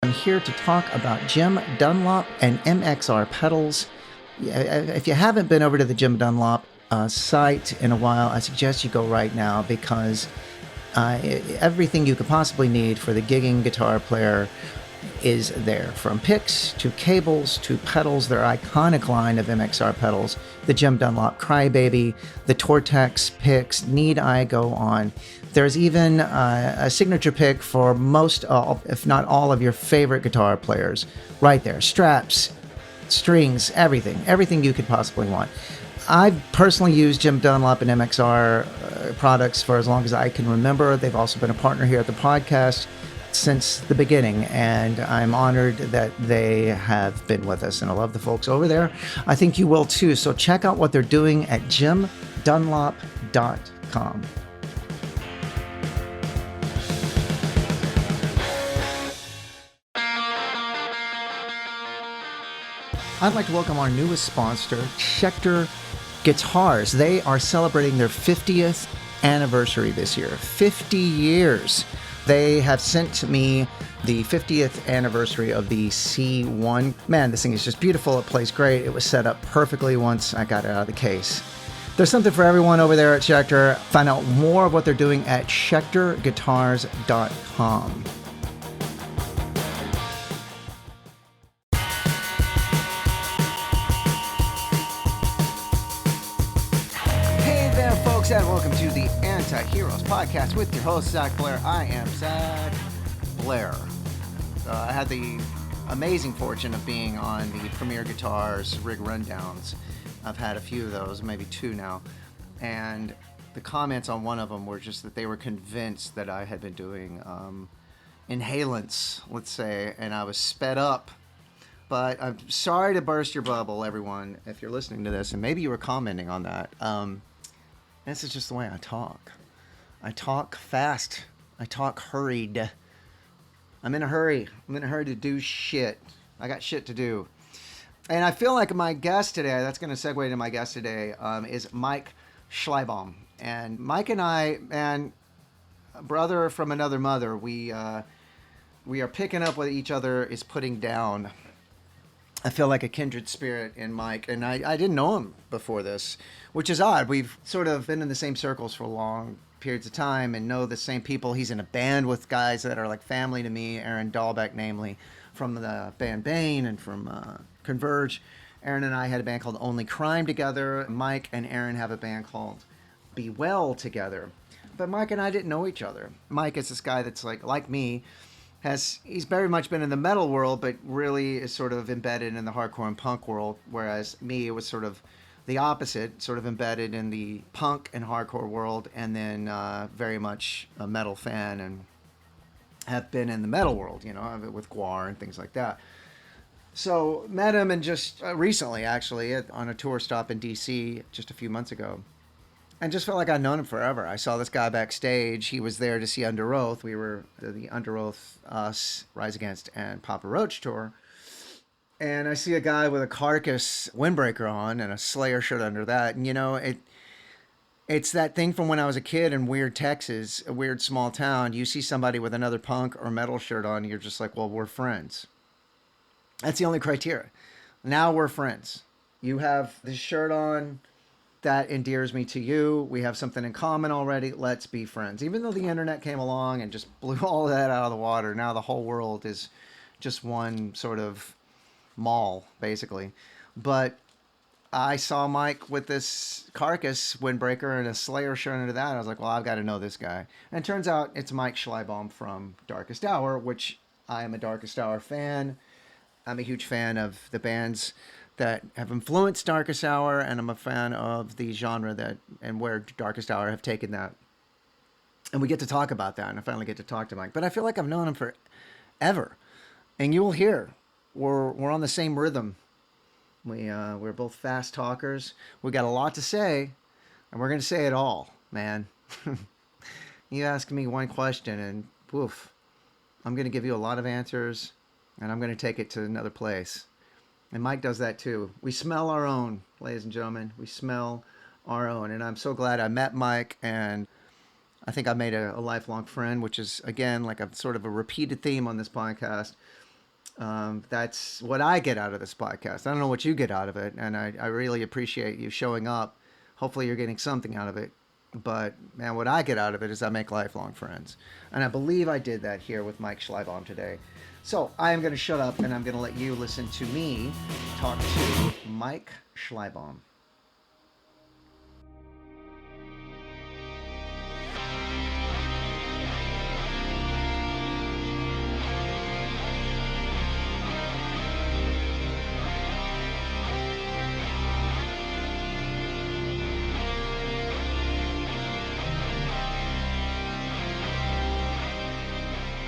I'm here to talk about Jim Dunlop and MXR pedals. If you haven't been over to the Jim Dunlop site in a while, I suggest you go right now because everything you could possibly need for the gigging guitar player is there. From picks to cables to pedals, their iconic line of MXR pedals, the Jim Dunlop Crybaby, the Tortex picks, need I go on? There's even a signature pick for most, if not all, of your favorite guitar players right there. Straps, strings, everything you could possibly want. I've personally used Jim Dunlop and MXR products for as long as I can remember. They've also been a partner here at the podcast since the beginning, and I'm honored that they have been with us, and I love the folks over there. I think you will too, so check out what they're doing at jimdunlop.com. I'd like to welcome our newest sponsor, Schecter Guitars. They are celebrating their 50th anniversary this year. 50 years. They have sent me the 50th anniversary of the C1. Man, this thing is just beautiful. It plays great. It was set up perfectly once I got it out of the case. There's something for everyone over there at Schecter. Find out more of what they're doing at schecterguitars.com. And welcome to the Anti-Heroes podcast with your host, Zach Blair. I am Zach Blair. I had the amazing fortune of being on the Premier Guitars rig rundowns. I've had a few of those, maybe two now. And the comments on one of them were just that they were convinced that I had been doing inhalants, let's say, and I was sped up. But I'm sorry to burst your bubble, everyone, if you're listening to this, and maybe you were commenting on that. This is just the way I talk. I talk fast. I talk hurried. I'm in a hurry. I'm in a hurry to do shit. I got shit to do. And I feel like my guest today, that's going to segue to my guest today, is Mike Schleibaum. And Mike and I, man, brother from another mother, we are picking up what each other is putting down. I feel like a kindred spirit in Mike, and I didn't know him before this, which is odd. We've sort of been in the same circles for long periods of time and know the same people. He's in a band with guys that are like family to me, Aaron Dahlbeck, namely, from the band Bane and from Converge. Aaron and I had a band called Only Crime together. Mike and Aaron have a band called Be Well together. But Mike and I didn't know each other. Mike is this guy that's like me, he's very much been in the metal world, but really is sort of embedded in the hardcore and punk world, whereas me, it was sort of the opposite, sort of embedded in the punk and hardcore world, and then very much a metal fan and have been in the metal world, you know, with Guar and things like that. So met him and just recently, actually, on a tour stop in D.C. just a few months ago. And just felt like I'd known him forever. I saw this guy backstage. He was there to see Under Oath. We were the Under Oath, us, Rise Against, and Papa Roach tour. And I see a guy with a Carcass windbreaker on and a Slayer shirt under that. And, you know, it's that thing from when I was a kid in weird Texas, a weird small town. You see somebody with another punk or metal shirt on, you're just like, well, we're friends. That's the only criteria. Now we're friends. You have this shirt on. That endears me to you. We have something in common already. Let's be friends. Even though the internet came along and just blew all that out of the water, now the whole world is just one sort of mall, basically. But I saw Mike with this Carcass windbreaker and a Slayer shirt under that. I was like, well, I've got to know this guy. And it turns out it's Mike Schleibaum from Darkest Hour, which I am a Darkest Hour fan. I'm a huge fan of the bands that have influenced Darkest Hour, and I'm a fan of the genre that and where Darkest Hour have taken that. And we get to talk about that, and I finally get to talk to Mike. But I feel like I've known him forever. And you will hear, we're on the same rhythm. We're both fast talkers. We got a lot to say, and we're going to say it all, man. You ask me one question, and woof, I'm going to give you a lot of answers, and I'm going to take it to another place. And Mike does that too. We smell our own, ladies and gentlemen. We smell our own. And I'm so glad I met Mike, and I think I made a lifelong friend, which is, again, like a sort of a repeated theme on this podcast. That's what I get out of this podcast. I don't know what you get out of it, and I really appreciate you showing up. Hopefully, you're getting something out of it. But man, what I get out of it is I make lifelong friends, and I believe I did that here with Mike Schleibaum today. So I am going to shut up, and I'm going to let you listen to me talk to Mike Schleibaum.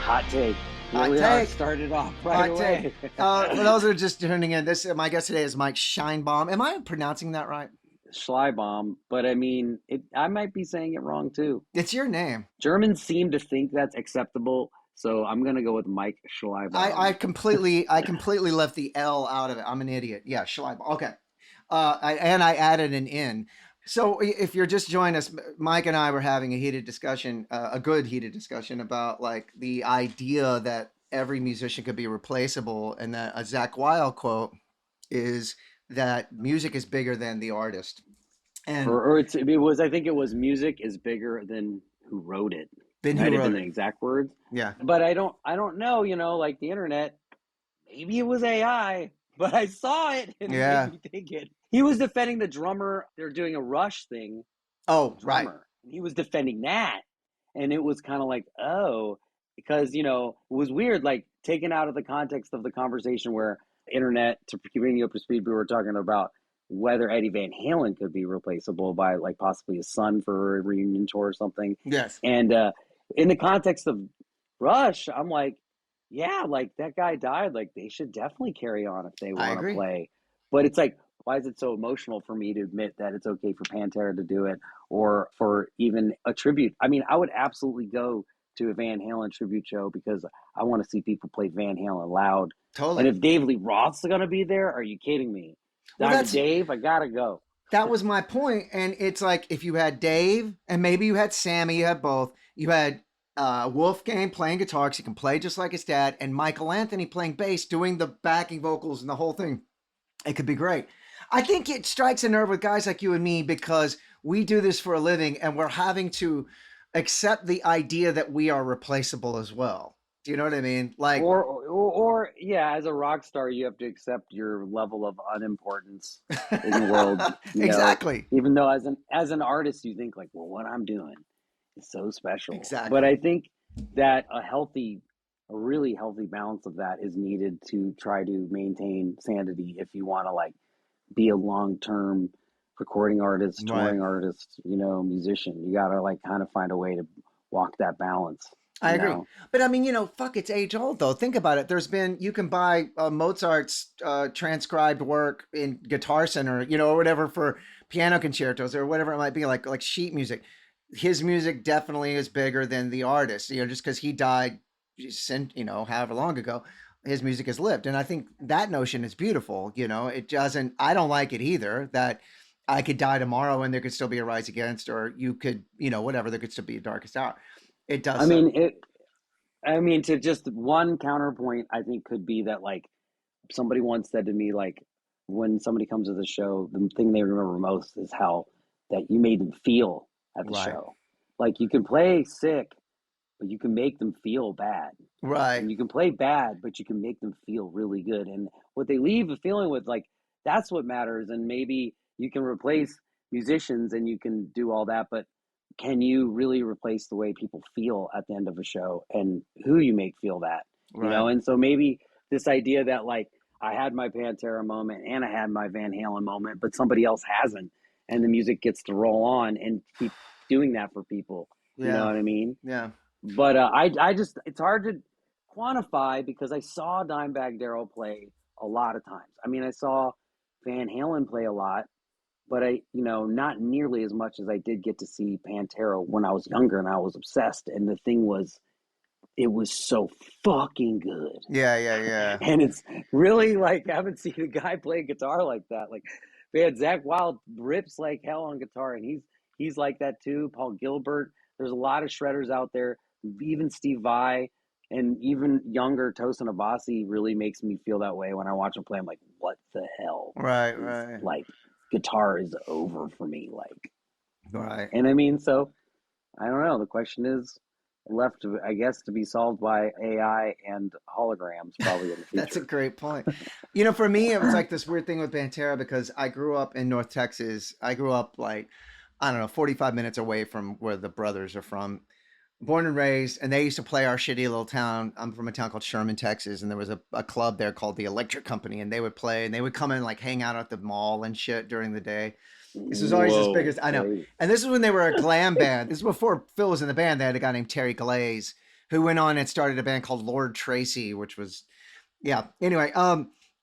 Hot take. Here Hot we take. are, started off right Hot away. take. For those who are just tuning in, this my guest today is Mike Scheinbaum. Am I pronouncing that right? Schleibaum, but I mean, I might be saying it wrong too. It's your name. Germans seem to think that's acceptable, so I'm gonna go with Mike I Schleibaum. completely left the L out of it. I'm an idiot. Yeah, Schleibaum. Okay. I added an N. So if you're just joining us, Mike and I were having a heated discussion, a good heated discussion about like the idea that every musician could be replaceable, and that a Zach Wilde quote is that music is bigger than the artist. And It was, I think it was, music is bigger than who wrote it. then who Might have been wrote the it? exact words, Yeah. but I don't know. Like the internet, maybe it was AI, but I saw it and it made Yeah. me think it. He was defending the drummer. They're doing a Rush thing, Oh, right. drummer. He was defending that. And it was kind of like, oh, because, it was weird, like taken out of the context of the conversation where internet, to bring you up to speed, we were talking about whether Eddie Van Halen could be replaceable by like possibly his son for a reunion tour or something. Yes. And in the context of Rush, I'm like, yeah, like that guy died. Like they should definitely carry on if they I want to agree. play. But it's like, why is it so emotional for me to admit that it's okay for Pantera to do it or for even a tribute? I mean, I would absolutely go to a Van Halen tribute show because I want to see people play Van Halen loud. And Totally. if Dave Lee Roth's going to be there, are you kidding me? Well, Diamond Dave, I got to go. that was my point. And it's like if you had Dave and maybe you had Sammy, you had both. You had Wolfgang playing guitar because he can play just like his dad, and Michael Anthony playing bass, doing the backing vocals and the whole thing. It could be great. I think it strikes a nerve with guys like you and me because we do this for a living and we're having to accept the idea that we are replaceable as well. Do you know what I mean? Like, Yeah, as a rock star, you have to accept your level of unimportance in the world. exactly. Even though as an artist, you think like, well, what I'm doing is so special. But Exactly. I think that a really healthy balance of that is needed to try to maintain sanity if you want to like be a long term recording artist, Right. touring artist, musician. You gotta like kind of find a way to walk that balance. I You agree. know. But I mean, fuck, it's age old though. Think about it. You can buy Mozart's transcribed work in Guitar Center, or whatever for piano concertos or whatever it might be, like sheet music. His music definitely is bigger than the artist, just because he died, however long ago, his music has lived. And I think that notion is beautiful. It doesn't, I don't like it either that I could die tomorrow and there could still be a rise against, or you could, whatever, there could still be a darkest hour. It I does. mean it. I mean, to just one counterpoint, I think could be that like somebody once said to me, like when somebody comes to the show, the thing they remember most is how that you made them feel at the Right. show. Like you can play sick, but you can make them feel bad. Right. And you can play bad, but you can make them feel really good. And what they leave the feeling with, like, that's what matters. And maybe you can replace musicians and you can do all that, but can you really replace the way people feel at the end of a show and who you make feel that? Right. And so maybe this idea that like I had my Pantera moment and I had my Van Halen moment, but somebody else hasn't, and the music gets to roll on and keep doing that for people. You know Yeah. what I mean? Yeah. But I just, it's hard to quantify because I saw Dimebag Darrell play a lot of times. I mean, I saw Van Halen play a lot, but not nearly as much as I did get to see Pantera when I was younger and I was obsessed. And the thing was, it was so fucking good. Yeah. Yeah. Yeah. And it's really like, I haven't seen a guy play guitar like that. Like, man, Zach Wild rips like hell on guitar, and he's like that too. Paul Gilbert. There's a lot of shredders out there. Even Steve Vai, And even younger Tosin Abasi really makes me feel that way when I watch him play. I'm like, what the hell Right, is right, like guitar is over for me. Like, right. and I mean, so I don't know. The question is left, I guess, to be solved by AI and holograms probably in the That's a future. great point. You know, for me, it was like this weird thing with Pantera because I grew up in North Texas. I grew up like, I don't know, 45 minutes away from where the brothers are from. Born and raised, and they used to play our shitty little town. I'm from a town called Sherman, Texas, and there was a club there called the Electric Company, and they would play, and they would come in and like hang out at the mall and shit during the day. This was always as big Whoa, as I know. great. And this is when they were a glam band. This is before Phil was in the band. They had a guy named Terry Glaze who went on and started a band called Lord Tracy, which was yeah. Anyway,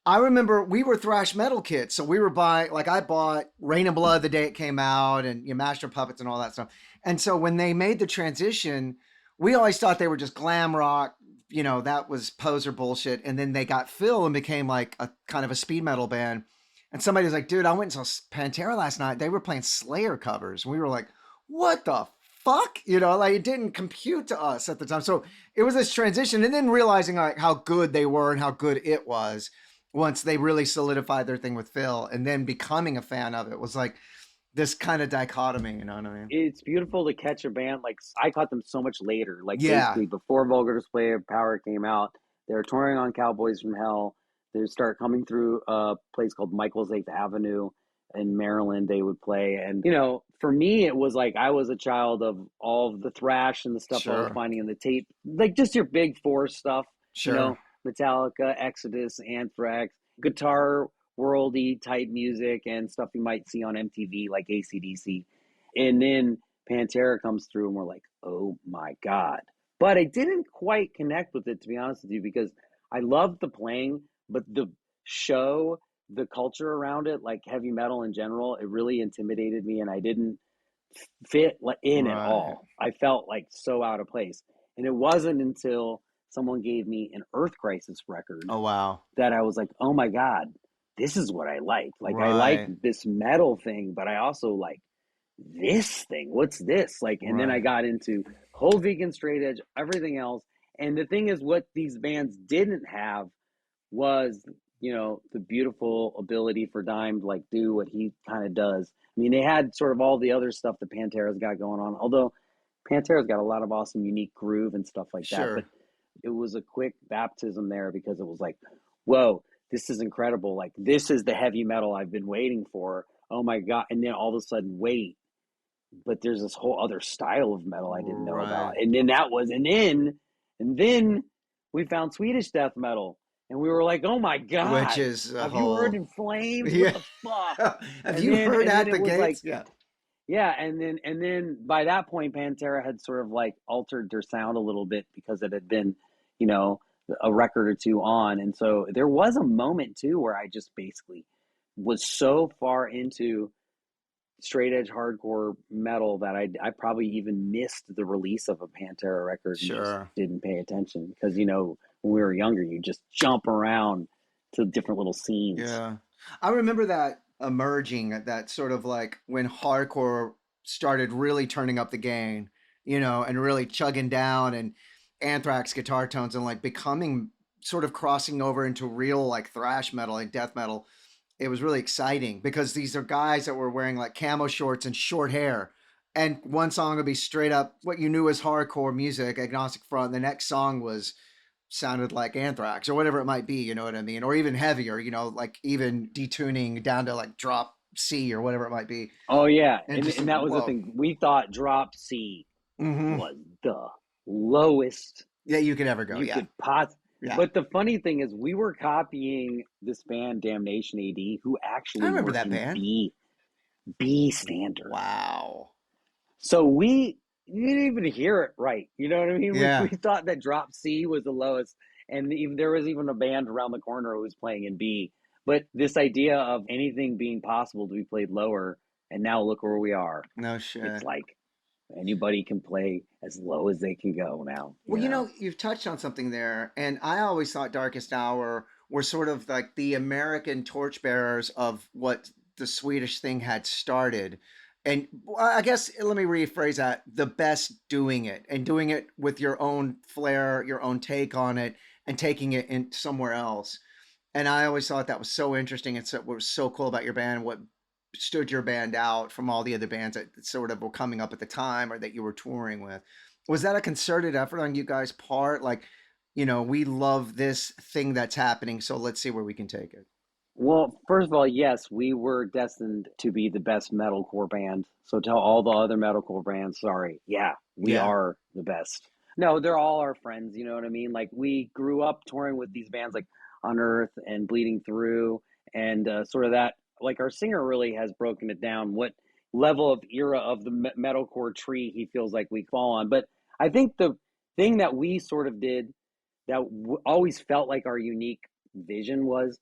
I remember we were thrash metal kids, so we were buying like I bought Rain and Blood the day it came out, and you know, Master of Puppets and all that stuff. And so when they made the transition, we always thought they were just glam rock. You know, that was poser bullshit. And then they got Phil and became like a kind of a speed metal band. And somebody was like, dude, I went and saw Pantera last night. They were playing Slayer covers. And we were like, what the fuck? You know, like it didn't compute to us at the time. So it was this transition. And then realizing like how good they were and how good it was once they really solidified their thing with Phil and then becoming a fan of it was like this kind of dichotomy, you know what I mean? It's beautiful to catch a band. Like, I caught them so much later, like Yeah, basically before Vulgar Display of Power came out. They were touring on Cowboys from Hell. They would start coming through a place called Michael's 8th Avenue in Maryland. They would play. And, you know, for me, it was like I was a child of all of the thrash and the stuff I was sure, finding in the tape, like just your big four stuff, you sure. know, Metallica, Exodus, Anthrax, guitar worldy type music and stuff you might see on MTV, like AC/DC. And then Pantera comes through, and we're like, oh my God. But I didn't quite connect with it, to be honest with you, because I loved the playing, but the show, the culture around it, like heavy metal in general, it really intimidated me, and I didn't fit in at Right. all. I felt like so out of place. And it wasn't until someone gave me an Earth Crisis record Oh wow. that I was like, oh my God, this is what I like. Like, I like Right. this metal thing, but I also like this thing. What's this? Like, and then I Right. got into Cold Vegan, Straight Edge, everything else. And the thing is, what these bands didn't have was, you know, the beautiful ability for Dime to like do what he kind of does. I mean, they had sort of all the other stuff that Pantera's got going on, although Pantera's got a lot of awesome, unique groove and stuff like that. But Sure. it was a quick baptism there because it was like, whoa, this is incredible. Like, this is the heavy metal I've been waiting for. Oh my God. And then all of a sudden, wait, but there's this whole other style of metal I didn't know about. Right. And then and then we found Swedish death metal. And we were like, oh my Which God, is a have you heard whole In Flames? What yeah. the fuck? Have And you then heard and then At the it was like, Gates? Yeah. yeah, and then by that point, Pantera had sort of like altered their sound a little bit because it had been, you know, a record or two on, and so there was a moment too where I just basically was so far into straight edge hardcore metal that I probably even missed the release of a Pantera record and just Sure. didn't pay attention because, you know, when we were younger, you just jump around to different little scenes. Yeah. I remember that emerging, that sort of like when hardcore started really turning up the gain, you know, and really chugging down and Anthrax guitar tones and like becoming sort of crossing over into real like thrash metal and death metal. It was really exciting because these are guys that were wearing like camo shorts and short hair. And one song would be straight up what you knew as hardcore music, agnostic front. The next song was sounded like Anthrax or whatever it might be, you know what I mean? Or even heavier, you know, like even detuning down to like drop C or whatever it might be. Oh yeah, And and just, and that was the whoa. thing. We thought drop C Mm-hmm. was the lowest Yeah, you could ever go. you Yeah. could pot. Yeah. But the funny thing is, we were copying this band Damnation AD, who I actually remember were that in band. B standard. Wow. So we you didn't even hear it right. You know what I mean? We Yeah. thought that drop C was the lowest, and even there was even a band around the corner who was playing in B. But this idea of anything being possible to be played lower, and now look where we are. No It's shit. like anybody can play as low as they can go now, Well, you you know? know, you've touched on something there, and I always thought Darkest Hour were sort of like the American torchbearers of what the Swedish thing had started. And I guess let me rephrase that: the best doing it and doing it with your own flair, your own take on it, and taking it in somewhere else. And I always thought that was so interesting. And so what was so cool about your band, what stood your band out from all the other bands that sort of were coming up at the time or that you were touring with. Was that a concerted effort on you guys' part? Like, we love this thing that's happening, so let's see where we can take it. Well, first of all, yes, we were destined to be the best metalcore band. So tell all the other metalcore bands, sorry. Yeah, we Yeah. are the best. No, they're all our friends, you know what I mean? Like we grew up touring with these bands like Unearth and Bleeding Through and sort of that. Like our singer really has broken it down what level of era of the metalcore tree he feels like we fall on. But I think the thing that we sort of did that always felt like our unique vision was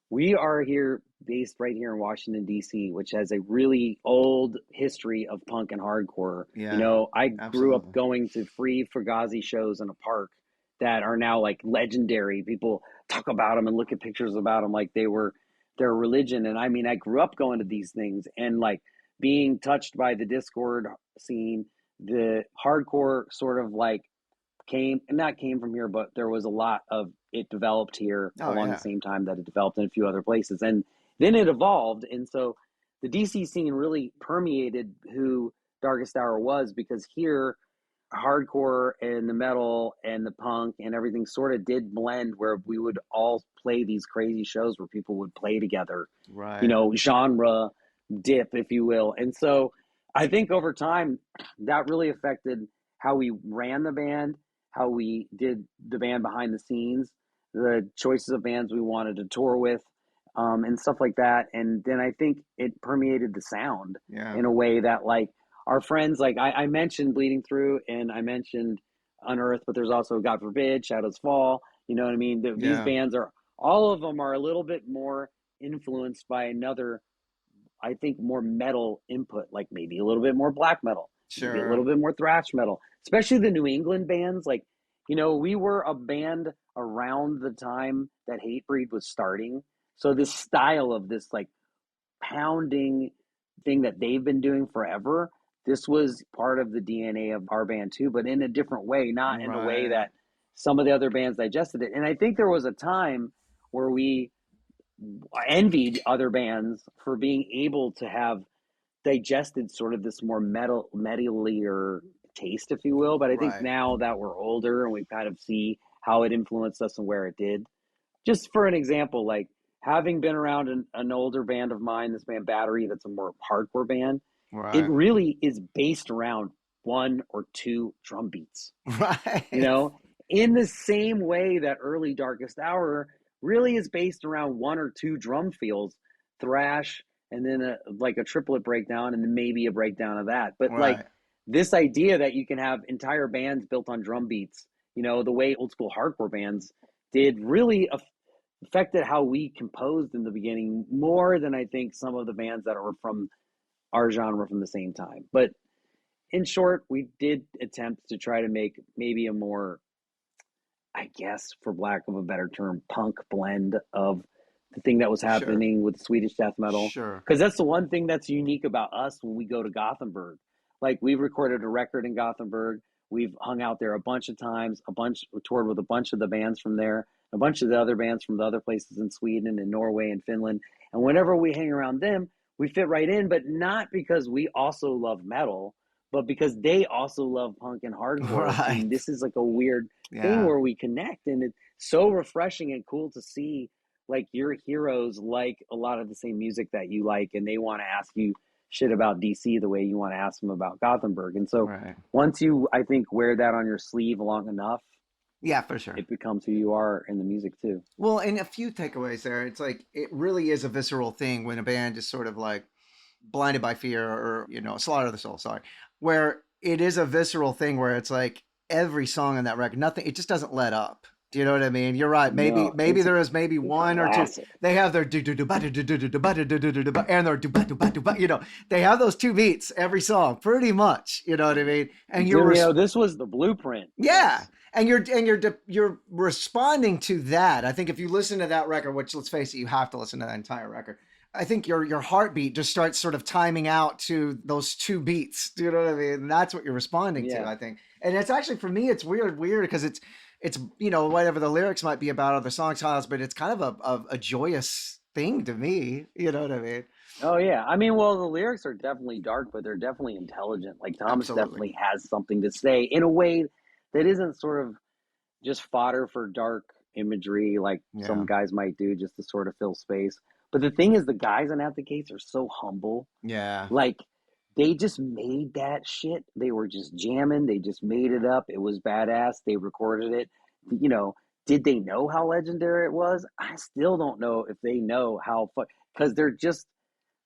we are here based right here in Washington, D.C., which has a really old history of punk and hardcore. You Yeah, know, I grew up absolutely. going to free Fugazi shows in a park that are now like legendary. People talk about them and look at pictures about them like they were their religion. And I mean, I grew up going to these things and like being touched by the Discord scene, the hardcore sort of like came from here, but there was a lot of it developed here Oh along the yeah. same time that it developed in a few other places. And then it evolved. And so the DC scene really permeated who Darkest Hour was because here hardcore and the metal and the punk and everything sort of did blend where we would all play these crazy shows where people would play together, you Right. know, genre dip, if you will. And so I think over time that really affected how we ran the band, how we did the band behind the scenes, the choices of bands we wanted to tour with, and stuff like that. And then I think it permeated the sound Yeah. in a way that like our friends, like I mentioned Bleeding Through and I mentioned Unearth, but there's also God Forbid, Shadows Fall. You know what I mean? These Yeah. bands are all of them are a little bit more influenced by another, I think, more metal input, like maybe a little bit more black metal, maybe a little Sure. bit more thrash metal, especially the New England bands. Like, you know, we were a band around the time that Hatebreed was starting. So this style of this like pounding thing that they've been doing forever, this was part of the DNA of our band too, but in a different way, not in the way Right. that some of the other bands digested it. And I think there was a time where we envied other bands for being able to have digested sort of this more metalier taste, if you will. But I think Right. now that we're older and we kind of see how it influenced us and where it did. Just for an example, like having been around an older band of mine, this band Battery, that's a more hardcore band, it Right. really is based around one or two drum beats, you Right. know, in the same way that early Darkest Hour really is based around one or two drum fills, thrash, and then like a triplet breakdown, and then maybe a breakdown of that. But like Right. this idea that you can have entire bands built on drum beats, you know, the way old school hardcore bands did really affected how we composed in the beginning more than I think some of the bands that were from our genre from the same time. But in short, we did attempt to try to make maybe a more, I guess, for lack of a better term, punk blend of the thing that was Sure. happening with Swedish death metal. Sure. Because that's the one thing that's unique about us when we go to Gothenburg. Like we recorded a record in Gothenburg. We've hung out there a bunch of times, we toured with a bunch of the bands from there, a bunch of the other bands from the other places in Sweden and Norway and Finland. And whenever we hang around them, we fit right in, but not because we also love metal, but because they also love punk and hardcore. And Right. this is like a weird thing Yeah. where we connect, and it's so refreshing and cool to see like your heroes like a lot of the same music that you like, and they want to ask you shit about DC the way you want to ask them about Gothenburg. And so Right. once you, I think, wear that on your sleeve long enough, Yeah, for sure. it becomes who you are in the music too. Well, and a few takeaways there. It's like it really is a visceral thing when a band is sort of like blinded by fear or, slaughter of the soul, sorry, where it is a visceral thing where it's like every song on that record, nothing, it just doesn't let up. Do you know what I mean? You're right. Maybe No, maybe it's a there is maybe one or two. classic. They have their do do do ba do do do do ba do do do do ba and their do ba do ba do ba. They have those two beats every song, pretty much. You know what I mean? And You know, this was the blueprint. yeah, Yes. and you're responding to that. I think if you listen to that record, which let's face it, you have to listen to that entire record. I think your heartbeat just starts sort of timing out to those two beats. Do you know what I mean? And that's what you're responding to, Yeah. I think. And it's actually, for me, it's weird because it's whatever the lyrics might be about other song styles, but it's kind of a joyous thing to me. You know what I mean? Oh yeah. I mean, well, the lyrics are definitely dark, but they're definitely intelligent. Like Thomas Absolutely. definitely has something to say in a way that isn't sort of just fodder for dark imagery like some Yeah. guys might do just to sort of fill space. But the thing is, the guys in At the Gates are so humble. Yeah. Like, they just made that shit. They were just jamming. They just made it up. It was badass. They recorded it. You know, did they know how legendary it was? I still don't know if they know how, because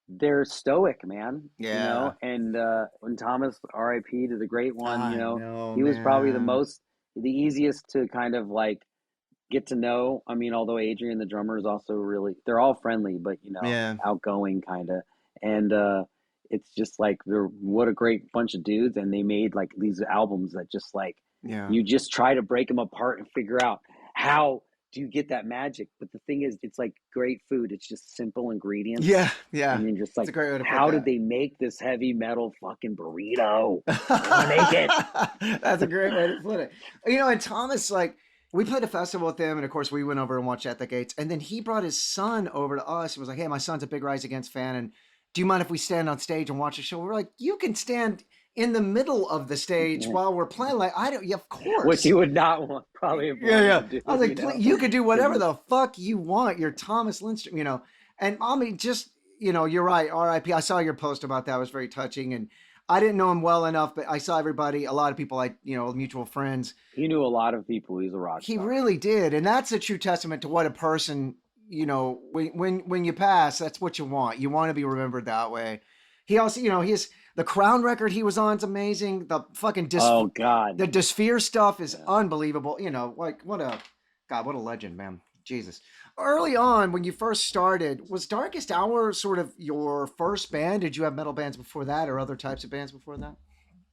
they're stoic, man, Yeah. and when Thomas, RIP to the great one, I know, he was probably man. the easiest to kind of like get to know. I mean, although Adrian, the drummer, is also really, they're all friendly, but Yeah. outgoing kind of. And it's just like, they're what a great bunch of dudes. And they made like these albums that just like, Yeah. you just try to break them apart and figure out how do you get that magic. But the thing is, it's like great food. It's just simple ingredients. Yeah. Yeah. And you're just It's a like, great way to put how did that. they make this heavy metal fucking burrito? I want to make it. That's a great way to put it. And Thomas, like, we played a festival with him, and of course, we went over and watched At the Gates. And then he brought his son over to us and was like, "Hey, my son's a big Rise Against fan, and do you mind if we stand on stage and watch the show?" We're like, "You can stand in the middle of the stage while we're playing." Like, I don't, yeah, of Which course. you would not want, probably have Yeah, wanted yeah. to do, I was like, you could do whatever because the fuck you want. You're Thomas Lindstrom. And I mean, just, you're right. RIP. I saw your post about that. It was very touching. And I didn't know him well enough, but I saw everybody, a lot of people, like, mutual friends. he knew a lot of people. He's a rock He star. really did. And that's a true testament to what a person, when you pass, that's what you want. You want to be remembered that way. He also, his the Crown record he was on is amazing. The fucking Oh God. the Dysphere stuff is Yeah. unbelievable. Like what a legend, man. Jesus. Early on, when you first started, was Darkest Hour sort of your first band? Did you have metal bands before that, or other types of bands before that?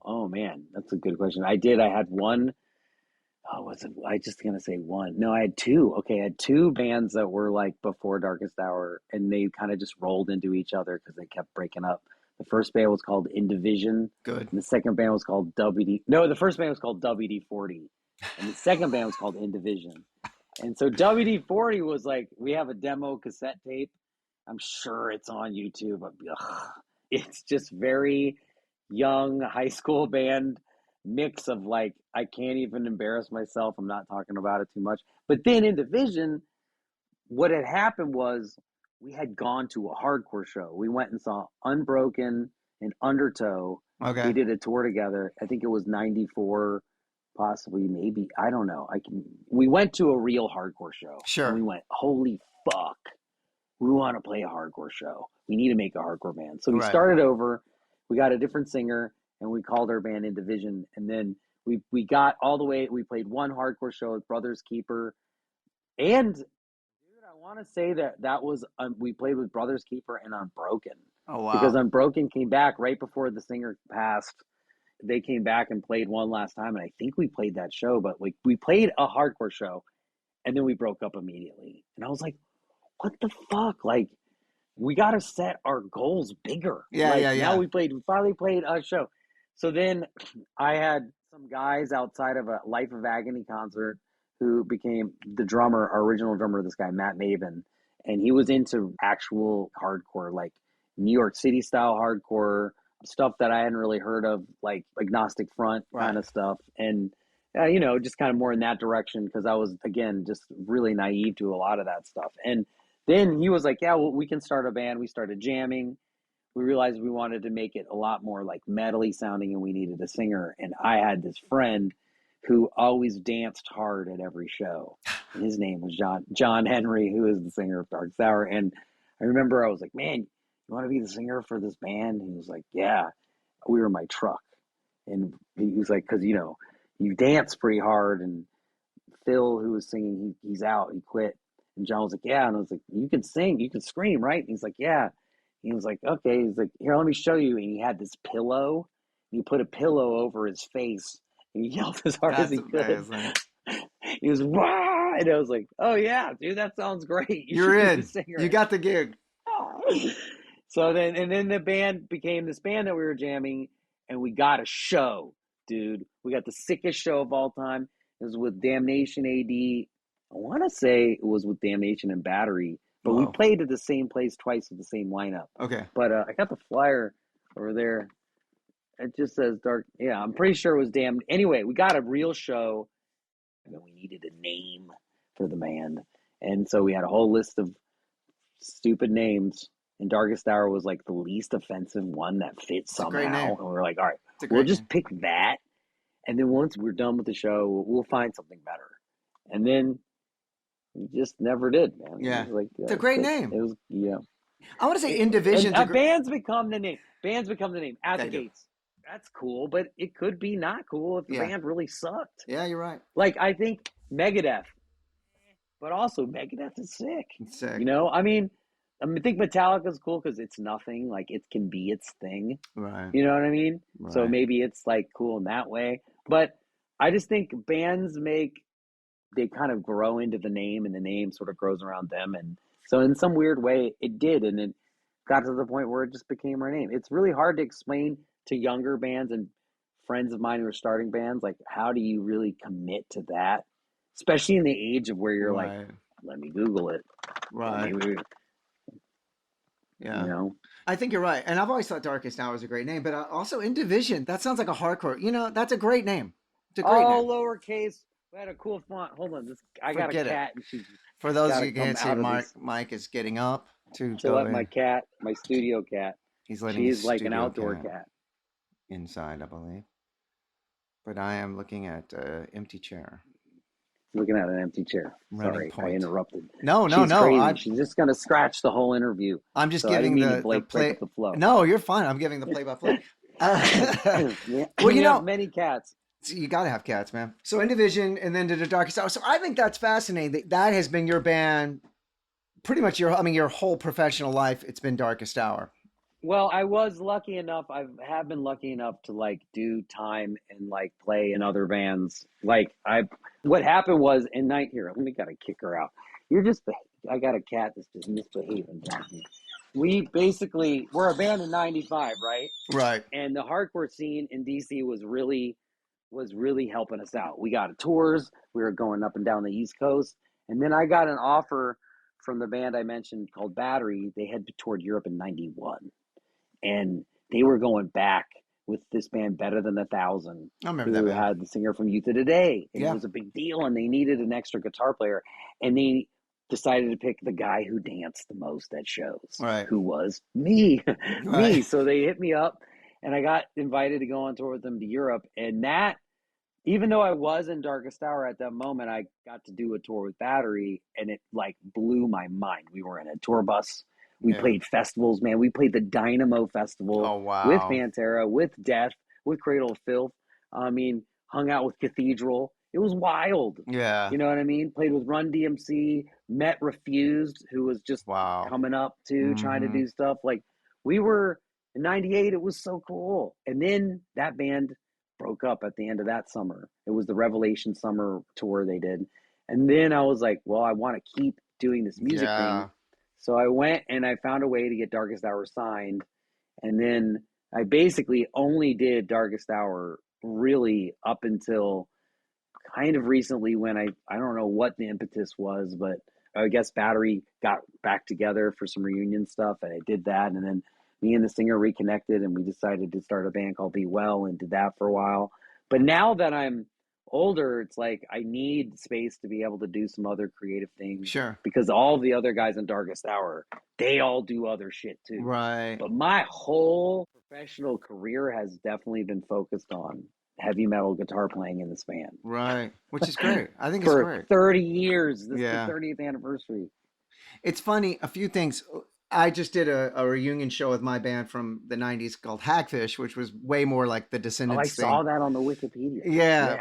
Oh man, that's a good question. I did. I had one. Oh, was it? I just gonna say one. No, I had two. Okay, I had two bands that were like before Darkest Hour, and they kind of just rolled into each other because they kept breaking up. The first band was called Indivision, Good. and the second band was called WD. No, the first band was called WD-40, and the second band was called Indivision. And so WD-40 was like, we have a demo cassette tape. I'm sure it's on YouTube. It's just very young high school band mix of like, I can't even embarrass myself. I'm not talking about it too much. But then in Division, what had happened was we had gone to a hardcore show. We went and saw Unbroken and Undertow. They Okay. did a tour together. I think it was 94, possibly, maybe. I don't know. We went to a real hardcore show and we Sure. went, holy fuck, we want to play a hardcore show. We need to make a hardcore band. So we Right. started over. We got a different singer and we called our band Indivision. And then we got all the way. We played one hardcore show with Brothers Keeper. And dude, I want to say that was we played with Brothers Keeper and Unbroken, Oh because wow. Unbroken came back right before the singer passed. They came back and played one last time, and I think we played that show. But like, we played a hardcore show, and then we broke up immediately. And I was like, "What the fuck? Like, we got to set our goals bigger." Yeah, Like, yeah, now yeah. we finally played a show. So then I had some guys outside of a Life of Agony concert who became the drummer, our original drummer, this guy, Matt Maven. And he was into actual hardcore, like New York City style hardcore stuff that I hadn't really heard of, like Agnostic Front kind Right. of stuff. And, just kind of more in that direction, because I was, again, just really naive to a lot of that stuff. And then he was like, "Yeah, well, we can start a band." We started jamming. We realized we wanted to make it a lot more like metally sounding, and we needed a singer. And I had this friend who always danced hard at every show, and his name was John Henry, who is the singer of Dark Sour. And I remember I was like, "Man, you want to be the singer for this band?" And he was like, "Yeah." We were in my truck, and he was like, "Because you dance pretty hard." And Phil, who was singing, he's out. He quit. And John was like, "Yeah." And I was like, "You can sing, you can scream, right?" And he's like, "Yeah." He was like, "Okay." He's like, "Here, let me show you." And he had this pillow. And he put a pillow over his face, and he yelled as hard as That's he could. amazing. He was, "Wah!" And I was like, "Oh yeah, dude, that sounds great. You You're should be the in. You singer." got the gig. So then the band became this band that we were jamming, and we got a show, dude. We got the sickest show of all time. It was with Damnation AD. I want to say it was with Damnation and Battery, but we Whoa. played at the same place twice with the same lineup. Okay. But I got the flyer over there. It just says Dark. Yeah, I'm pretty sure it was Damn. Anyway, we got a real show, and then we needed a name for the band, and so we had a whole list of stupid names. And Darkest Hour was like the least offensive one that fit somehow. And we were like, all right, we'll just pick that. And then once we're done with the show, we'll find something better. And then we just never did, man. Yeah. It was like, it's a great name. It was, yeah. I want to say In Division. Bands become the name. Bands become the name at the gates. That's cool, but it could be not cool if the band really sucked. Yeah, you're right. Like, I think Megadeth, but also Megadeth is sick. It's sick. You know, I mean, I think Metallica's cool because it's nothing. Like, it can be its thing. Right. You know what I mean? Right. So maybe it's, like, cool in that way. But I just think bands they kind of grow into the name, and the name sort of grows around them. And so in some weird way, it did. And it got to the point where it just became our name. It's really hard to explain to younger bands and friends of mine who are starting bands, like, how do you really commit to that? Especially in the age of where you're like, let me Google it. Right. Yeah. You know? I think you're right. And I've always thought Darkest Hour was a great name, but also In Division, that sounds like a hardcore, that's a great name. It's a great name. Lowercase. We had a cool font. Hold on. I got a cat. And she's For those of you who can't see, Mike is getting up to let my cat, my studio cat. She's like an outdoor cat. Inside, I believe. But I am looking at an empty chair. Looking at an empty chair. Sorry, I interrupted. No. She's just going to scratch the whole interview. I'm just giving the play. The flow. No, you're fine. I'm giving the play-by-play. Well, you have many cats. You got to have cats, man. So In Division and then to the Darkest Hour. So I think that's fascinating. That has been your band pretty much your whole professional life. It's been Darkest Hour. Well, I was lucky enough. I have been lucky enough to like do time and like play in other bands. Like what happened was in night here. Let me gotta kick her out. I got a cat that's just misbehaving down here. We're a band in '95, right? Right. And the hardcore scene in DC was really helping us out. We got tours. We were going up and down the East Coast, and then I got an offer from the band I mentioned called Battery. They had toured Europe in '91. And they were going back with this band Better Than 1,000. I remember that band. Who had the singer from Youth of Today. And it was a big deal, and they needed an extra guitar player. And they decided to pick the guy who danced the most at shows, who was me. Me. So they hit me up, and I got invited to go on tour with them to Europe. And that, even though I was in Darkest Hour at that moment, I got to do a tour with Battery, and it like blew my mind. We were in a tour bus. We played festivals, man. We played the Dynamo Festival with Pantera, with Death, with Cradle of Filth. I mean, hung out with Cathedral. It was wild. Yeah. You know what I mean? Played with Run DMC, met Refused, who was just coming up too, trying to do stuff. Like, we were in '98. It was so cool. And then that band broke up at the end of that summer. It was the Revelation Summer tour they did. And then I was like, well, I want to keep doing this music thing. So I went and I found a way to get Darkest Hour signed. And then I basically only did Darkest Hour really up until kind of recently when I don't know what the impetus was, but I guess Battery got back together for some reunion stuff, and I did that. And then me and the singer reconnected, and we decided to start a band called Be Well, and did that for a while. But now that I'm older, it's like I need space to be able to do some other creative things. Sure. Because all the other guys in Darkest Hour, they all do other shit too. Right. But my whole professional career has definitely been focused on heavy metal guitar playing in this band. Right. Which is great. I think it's great. 30 years. This is the 30th anniversary. It's funny, a few things. I just did a reunion show with my band from the 90s called Hagfish, which was way more like the Descendants thing. I saw that on the Wikipedia.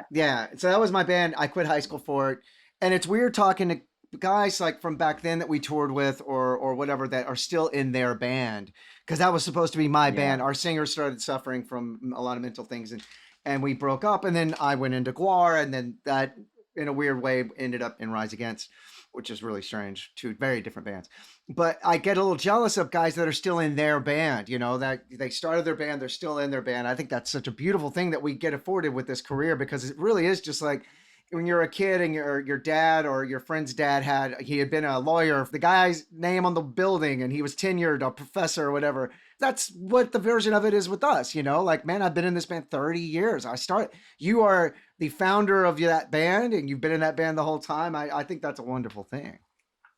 Yeah. So that was my band. I quit high school for it. And it's weird talking to guys like from back then that we toured with or whatever that are still in their band. Because that was supposed to be my band. Our singer started suffering from a lot of mental things and we broke up. And then I went into Guar, and then that in a weird way ended up in Rise Against. which is really strange. Two very different bands. But I get a little jealous of guys that are still in their band, you know, that they started their band, they're still in their band. I think that's such a beautiful thing that we get afforded with this career, because it really is just like when you're a kid and your dad or your friend's dad he had been a lawyer, the guy's name on the building, and he was tenured, a professor or whatever. That's what the version of it is with us, you know, like, man, I've been in this band 30 years. You are the founder of that band, and you've been in that band the whole time. I think that's a wonderful thing.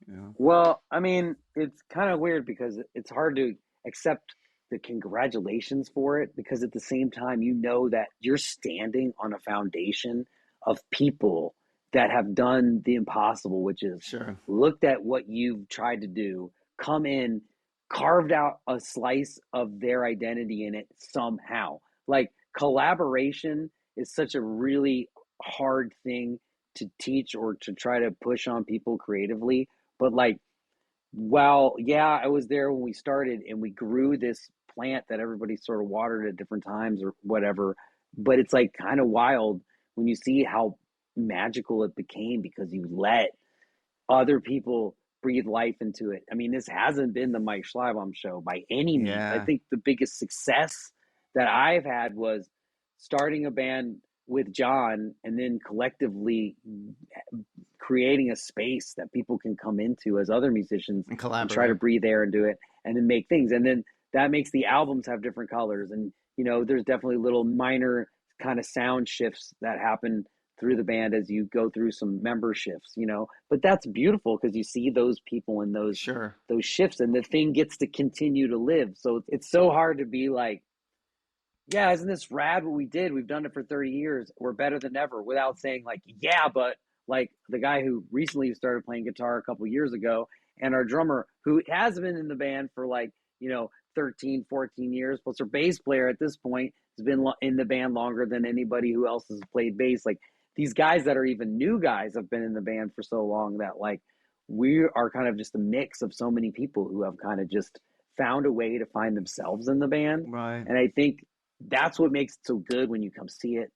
You know? Well, I mean, it's kind of weird because it's hard to accept the congratulations for it, because at the same time, you know that you're standing on a foundation of people that have done the impossible, which is Sure. looked at what you've tried to do, come in, carved out a slice of their identity in it somehow. Like, collaboration is such a really hard thing to teach or to try to push on people creatively. But like, well, yeah, I was there when we started and we grew this plant that everybody sort of watered at different times or whatever. But it's like kind of wild when you see how magical it became because you let other people breathe life into it. I mean, this hasn't been the Mike Schleibaum show by any means. I Yeah. think the biggest success that I've had was starting a band with John and then collectively creating a space that people can come into as other musicians And and try to collaborate. breathe air and do it and then make things. And then that makes the albums have different colors. And, you know, there's definitely little minor kind of sound shifts that happen through the band as you go through some member shifts, you know, but that's beautiful because you see those people and those Sure. shifts, and the thing gets to continue to live. So it's so hard to be like, yeah, isn't this rad what we did? We've done it for 30 years. We're better than ever, without saying like, yeah, but like the guy who recently started playing guitar a couple years ago, and our drummer who has been in the band for like, you know, 13, 14 years, plus our bass player at this point has been in the band longer than anybody who else has played bass. Like, these guys that are even new guys have been in the band for so long that like we are kind of just a mix of so many people who have kind of just found a way to find themselves in the band. Right. And I think that's what makes it so good when you come see it.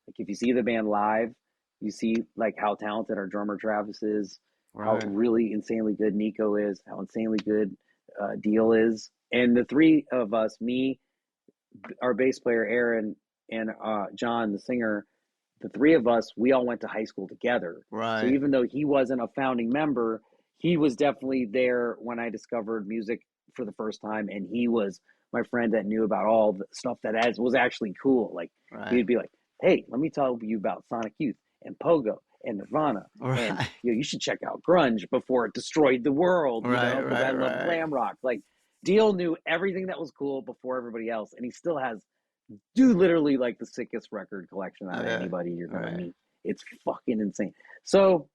Like, if you see the band live, you see like how talented our drummer Travis is, how Right. really insanely good Nico is, how insanely good Deal is. And the three of us, me, our bass player Aaron, and John, the singer, the three of us, we all went to high school together. So Right. even though he wasn't a founding member, he was definitely there when I discovered music for the first time, and he was my friend that knew about all the stuff that was actually cool. Like, Right. he'd be like, "Hey, let me tell you about Sonic Youth and Pogo and Nirvana, and Right. you should check out grunge before it destroyed the world." You Right. know, because I Right. love Right. glam rock. Like, Deal knew everything that was cool before everybody else, and he still has, dude, literally like the sickest record collection out of Yeah. anybody you're gonna Right. meet. It's fucking insane. So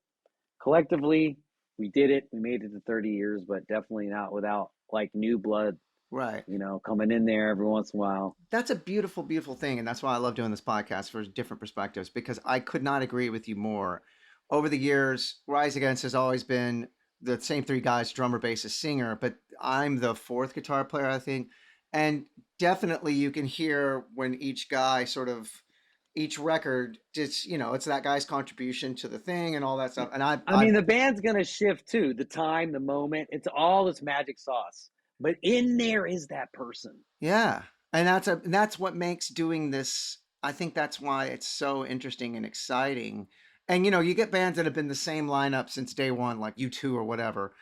collectively, we did it. We made it to 30 years, but definitely not without like new blood, Right. you know, coming in there every once in a while. That's a beautiful, beautiful thing. And that's why I love doing this podcast, for different perspectives, because I could not agree with you more. Over the years, Rise Against has always been the same three guys: drummer, bassist, singer, but I'm the fourth guitar player, I think. And definitely you can hear when each guy sort of, each record, just, you know, it's that guy's contribution to the thing and all that stuff. And I mean, the band's gonna shift too. The time, the moment, it's all this magic sauce. But in there is that person. yeah. And that's what makes doing this. I think that's why it's so interesting and exciting. And you know, you get bands that have been the same lineup since day one, like U2 or whatever,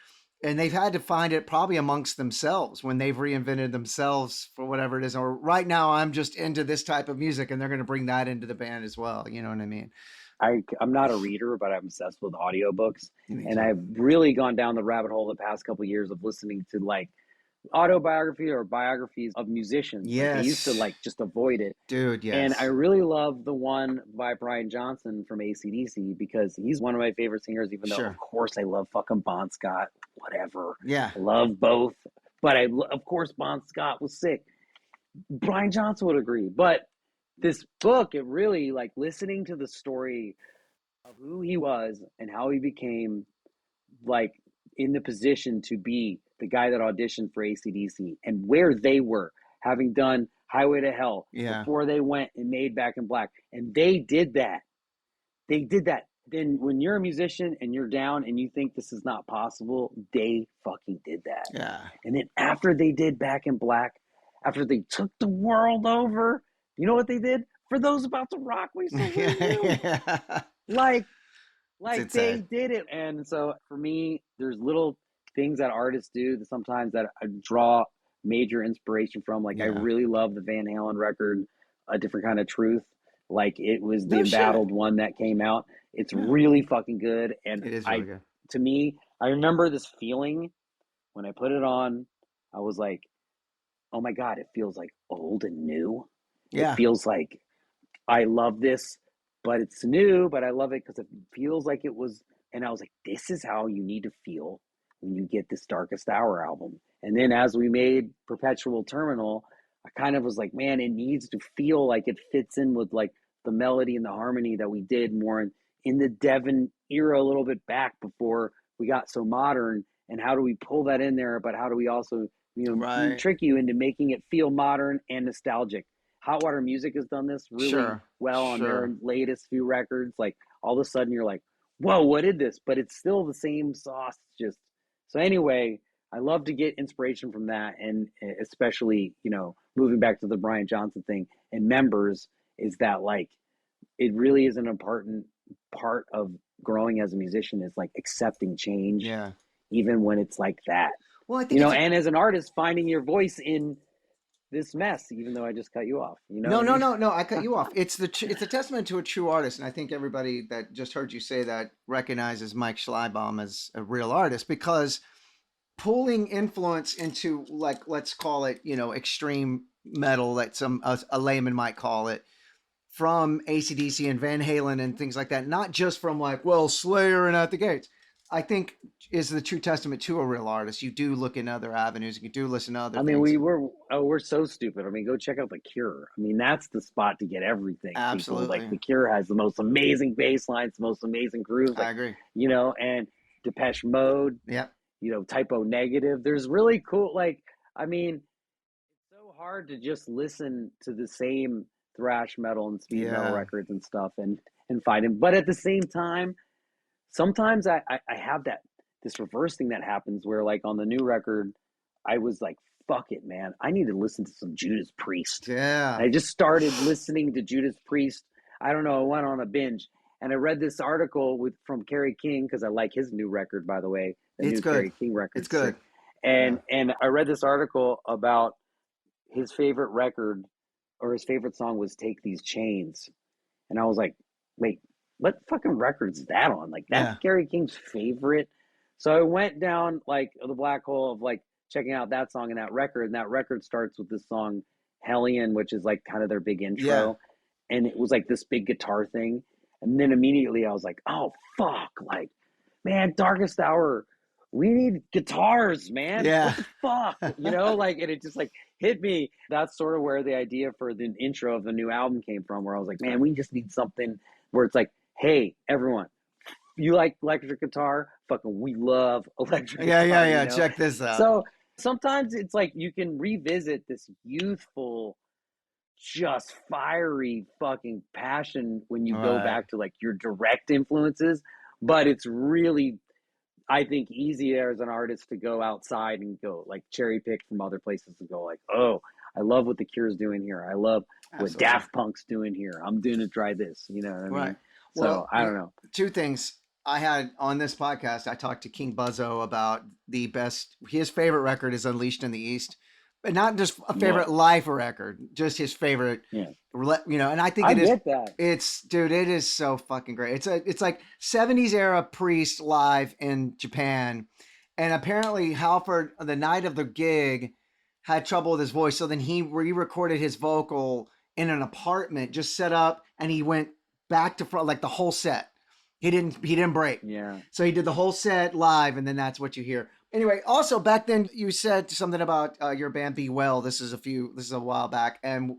and they've had to find it probably amongst themselves when they've reinvented themselves for whatever it is. Or right now, I'm just into this type of music, and they're going to bring that into the band as well. You know what I mean? I'm not a reader, but I'm obsessed with audiobooks. Me And too. I've really gone down the rabbit hole the past couple of years of listening to like autobiography or biographies of musicians. Like, I used to Yes, like just avoid it. dude. And I Yes. really love the one by Brian Johnson from AC/DC because he's one of my favorite singers, even though, of Sure. course, I love fucking Bon Scott, whatever. Yeah. I love both. But of course, Bon Scott was sick. Brian Johnson would agree. But this book, it really, like, listening to the story of who he was and how he became like in the position to be the guy that auditioned for AC/DC and where they were, having done Highway to Hell Yeah. before they went and made Back in Black. And they did that. They did that then when you're a musician and you're down and you think this is not possible, they fucking did that. Yeah. And then after they did Back in Black, after they took the world over, you know what they did? For those about to rock, we salute you. Yeah. Like It's they insane. did it. And so for me, there's little things that artists do that sometimes that I draw major inspiration from. Like I Yeah. really love the Van Halen record, A Different Kind of Truth. Like it was the No shit. embattled one that came out. It's Yeah. really fucking good. And It is really good. to me, I remember this feeling when I put it on. I was like, oh my God, it feels like old and new. It Yeah. feels like I love this, but it's new, but I love it because it feels like it was. And I was like, this is how you need to feel when you get this Darkest Hour album. And then as we made Perpetual Terminal, I kind of was like, man, it needs to feel like it fits in with like the melody and the harmony that we did more in the Devon era a little bit back before we got so modern. And how do we pull that in there? But how do we also, Right. trick you into making it feel modern and nostalgic? Hot Water Music has done this really well on their latest few records. Like all of a sudden you're like, whoa, what is this? But it's still the same sauce. Just so anyway, I love to get inspiration from that, and especially moving back to the Brian Johnson thing and Members is that like it really is an important part of growing as a musician is like accepting change, even when it's like that. Well, I think and as an artist, finding your voice in this mess, even though I just cut you off. No, I cut you off. It's a testament to a true artist, and I think everybody that just heard you say that recognizes Mike Schleibaum as a real artist, because pulling influence into, like, let's call it, extreme metal, that a layman might call it, from AC/DC and Van Halen and things like that, not just from like, well, Slayer and At the Gates, I think is the true testament to a real artist. You do look in other avenues. You do listen to other things. We're so stupid. I mean, go check out The Cure. I mean, that's the spot to get everything. Absolutely. Like The Cure has the most amazing bass lines, the most amazing grooves. Like, I agree. And Depeche Mode. Yeah. Typo Negative. There's really cool. Like, I mean, it's so hard to just listen to the same thrash metal and speed metal records and stuff and find them. But at the same time, sometimes I have this reverse thing that happens where like on the new record, I was like, fuck it, man. I need to listen to some Judas Priest. Yeah. And I just started listening to Judas Priest. I don't know. I went on a binge and I read this article from Kerry King because I like his new record, by the way. The it's new good. Kerry King record. It's good. And I read this article about his favorite record or his favorite song was Take These Chains. And I was like, wait, what fucking record's that on? Like that's Kerry King's favorite. So I went down like the black hole of like checking out that song and that record. And that record starts with this song Hellion, which is like kind of their big intro. Yeah. And it was like this big guitar thing. And then immediately I was like, oh fuck, like, man, Darkest Hour, we need guitars, man. Yeah. What the fuck? Like, and it just like hit me. That's sort of where the idea for the intro of the new album came from, where I was like, man, we just need something where it's like, hey, everyone, you like electric guitar? Fucking, we love electric guitar. Yeah. Check this out. So sometimes it's like you can revisit this youthful, just fiery fucking passion when you go back to like your direct influences. But it's really, I think, easier as an artist to go outside and go like cherry pick from other places and go like, oh, I love what The Cure's doing here. I love what Daft Punk's doing here. I'm doing to try this. You know what I mean? So well, I don't know. Two things. I had on this podcast, I talked to King Buzzo about his favorite record is Unleashed in the East. But not just a favorite live record, just his favorite, and I think it is so fucking great. It's like 70s era Priest live in Japan. And apparently Halford, the night of the gig, had trouble with his voice. So then he re-recorded his vocal in an apartment, just set up, and he went back to front, like the whole set. He didn't break. Yeah. So he did the whole set live, and then that's what you hear. Anyway, also back then you said something about your band Be Well. This is a while back, and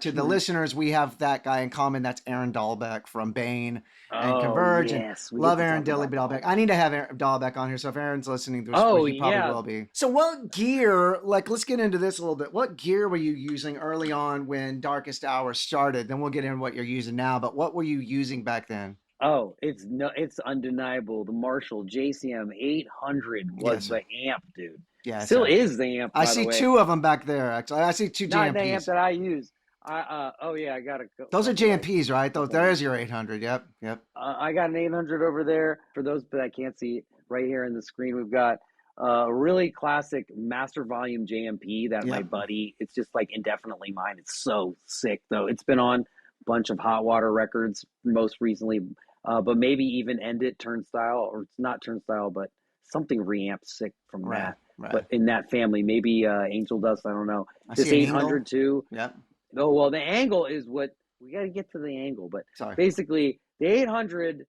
to the listeners, we have that guy in common. That's Aaron Dahlbeck from Bane and Converge. Yes, and love Aaron Dahlbeck. I need to have Aaron Dahlbeck on here. So if Aaron's listening to this, he probably will be. So what gear? Like, let's get into this a little bit. What gear were you using early on when Darkest Hour started? Then we'll get into what you're using now. But what were you using back then? Oh, it's undeniable. The Marshall JCM 800 was Yes, the sir. amp, dude. Yes, Still sir. is the amp, I by the see way. two of them back there. Actually, I see two Not the amp JMPs. that I use. Oh yeah, I got a Those are couple right. JMPs, right? Those, Couple. there's your 800. Yep, yep. I got an 800 over there. For those that can't see, right here in the screen, we've got a really classic master volume JMP that my Yep. buddy, it's just like indefinitely mine. It's so sick, though. It's been on a bunch of Hot Water records most recently, but maybe even End It Turnstile, or it's not Turnstile, but something reamped sick from Right, that. right. But in that family, maybe Angel Dust, I don't know. I see This an Engel. 800 too. Yep. Oh, well, the angle is what we got to get to the angle, but Sorry. basically the 800,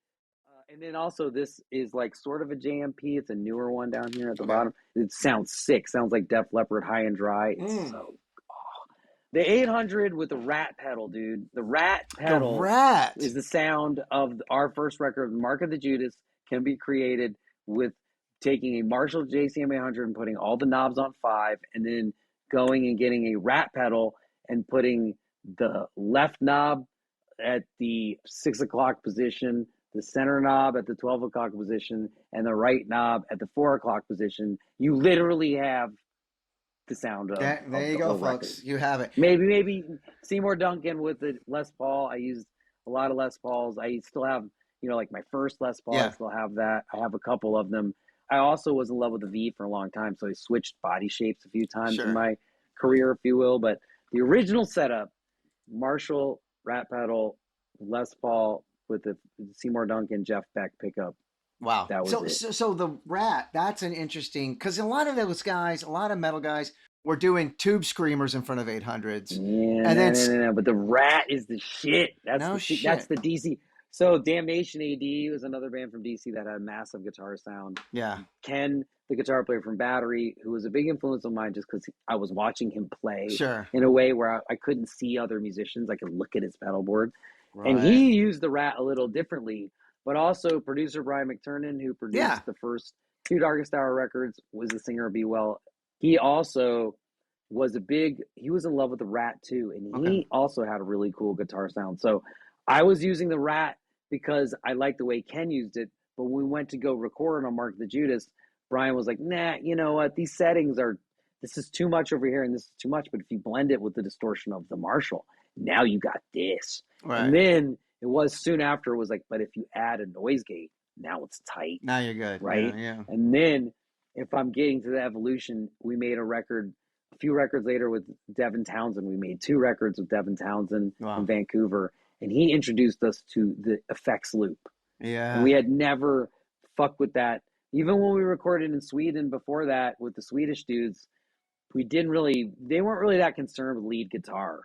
and then also this is like sort of a JMP. It's a newer one down here at the Okay. bottom. It sounds sick. Sounds like Def Leppard High and Dry. It's so the 800 with the Rat pedal, dude. The Rat The pedal Rat. is the sound of our first record, Mark of the Judas, can be created with taking a Marshall JCM 800 and putting all the knobs on 5, and then going and getting a Rat pedal and putting the left knob at the 6 o'clock position, the center knob at the 12 o'clock position, and the right knob at the 4 o'clock position. You literally have the sound There of you the go, whole record. folks. You have it. Maybe Seymour Duncan with the Les Paul. I used a lot of Les Pauls. I still have, like my first Les Paul. I Yeah. still have that. I have a couple of them. I also was in love with the V for a long time, so I switched body shapes a few times in Sure. my career, if you will. But the original setup, Marshall, Rat Pedal, Les Paul with the Seymour Duncan, Jeff Beck pickup. Wow. That was So, it. so the Rat, that's an interesting, because a lot of those guys, a lot of metal guys were doing tube screamers in front of 800s. Yeah, And then, no. But the Rat is the shit. no That's shit. the DC. So Damnation AD was another band from DC that had a massive guitar sound. Yeah. Ken, the guitar player from Battery, who was a big influence of mine just because I was watching him play Sure. in a way where I couldn't see other musicians. I could look at his pedal board. And Right. he used the Rat a little differently, but also producer Brian McTurnan, who produced Yeah. the first 2 Darkest Hour records, was the singer of Be Well. He also he was in love with the Rat too, and Okay. he also had a really cool guitar sound. So I was using the Rat because I liked the way Ken used it, but when we went to go record on Mark the Judas, Brian was like, nah, you know what, this is too much over here and this is too much, but if you blend it with the distortion of the Marshall, now you got this. Right. And then it was soon after, it was like, but if you add a noise gate, now it's tight. Now you're good. Right? Yeah. And then if I'm getting to the evolution, we made a few records later with Devin Townsend. We made 2 records with Devin Townsend Wow. in Vancouver, and he introduced us to the effects loop. Yeah. And we had never fucked with that. Even when we recorded in Sweden before that with the Swedish dudes, they weren't really that concerned with lead guitar.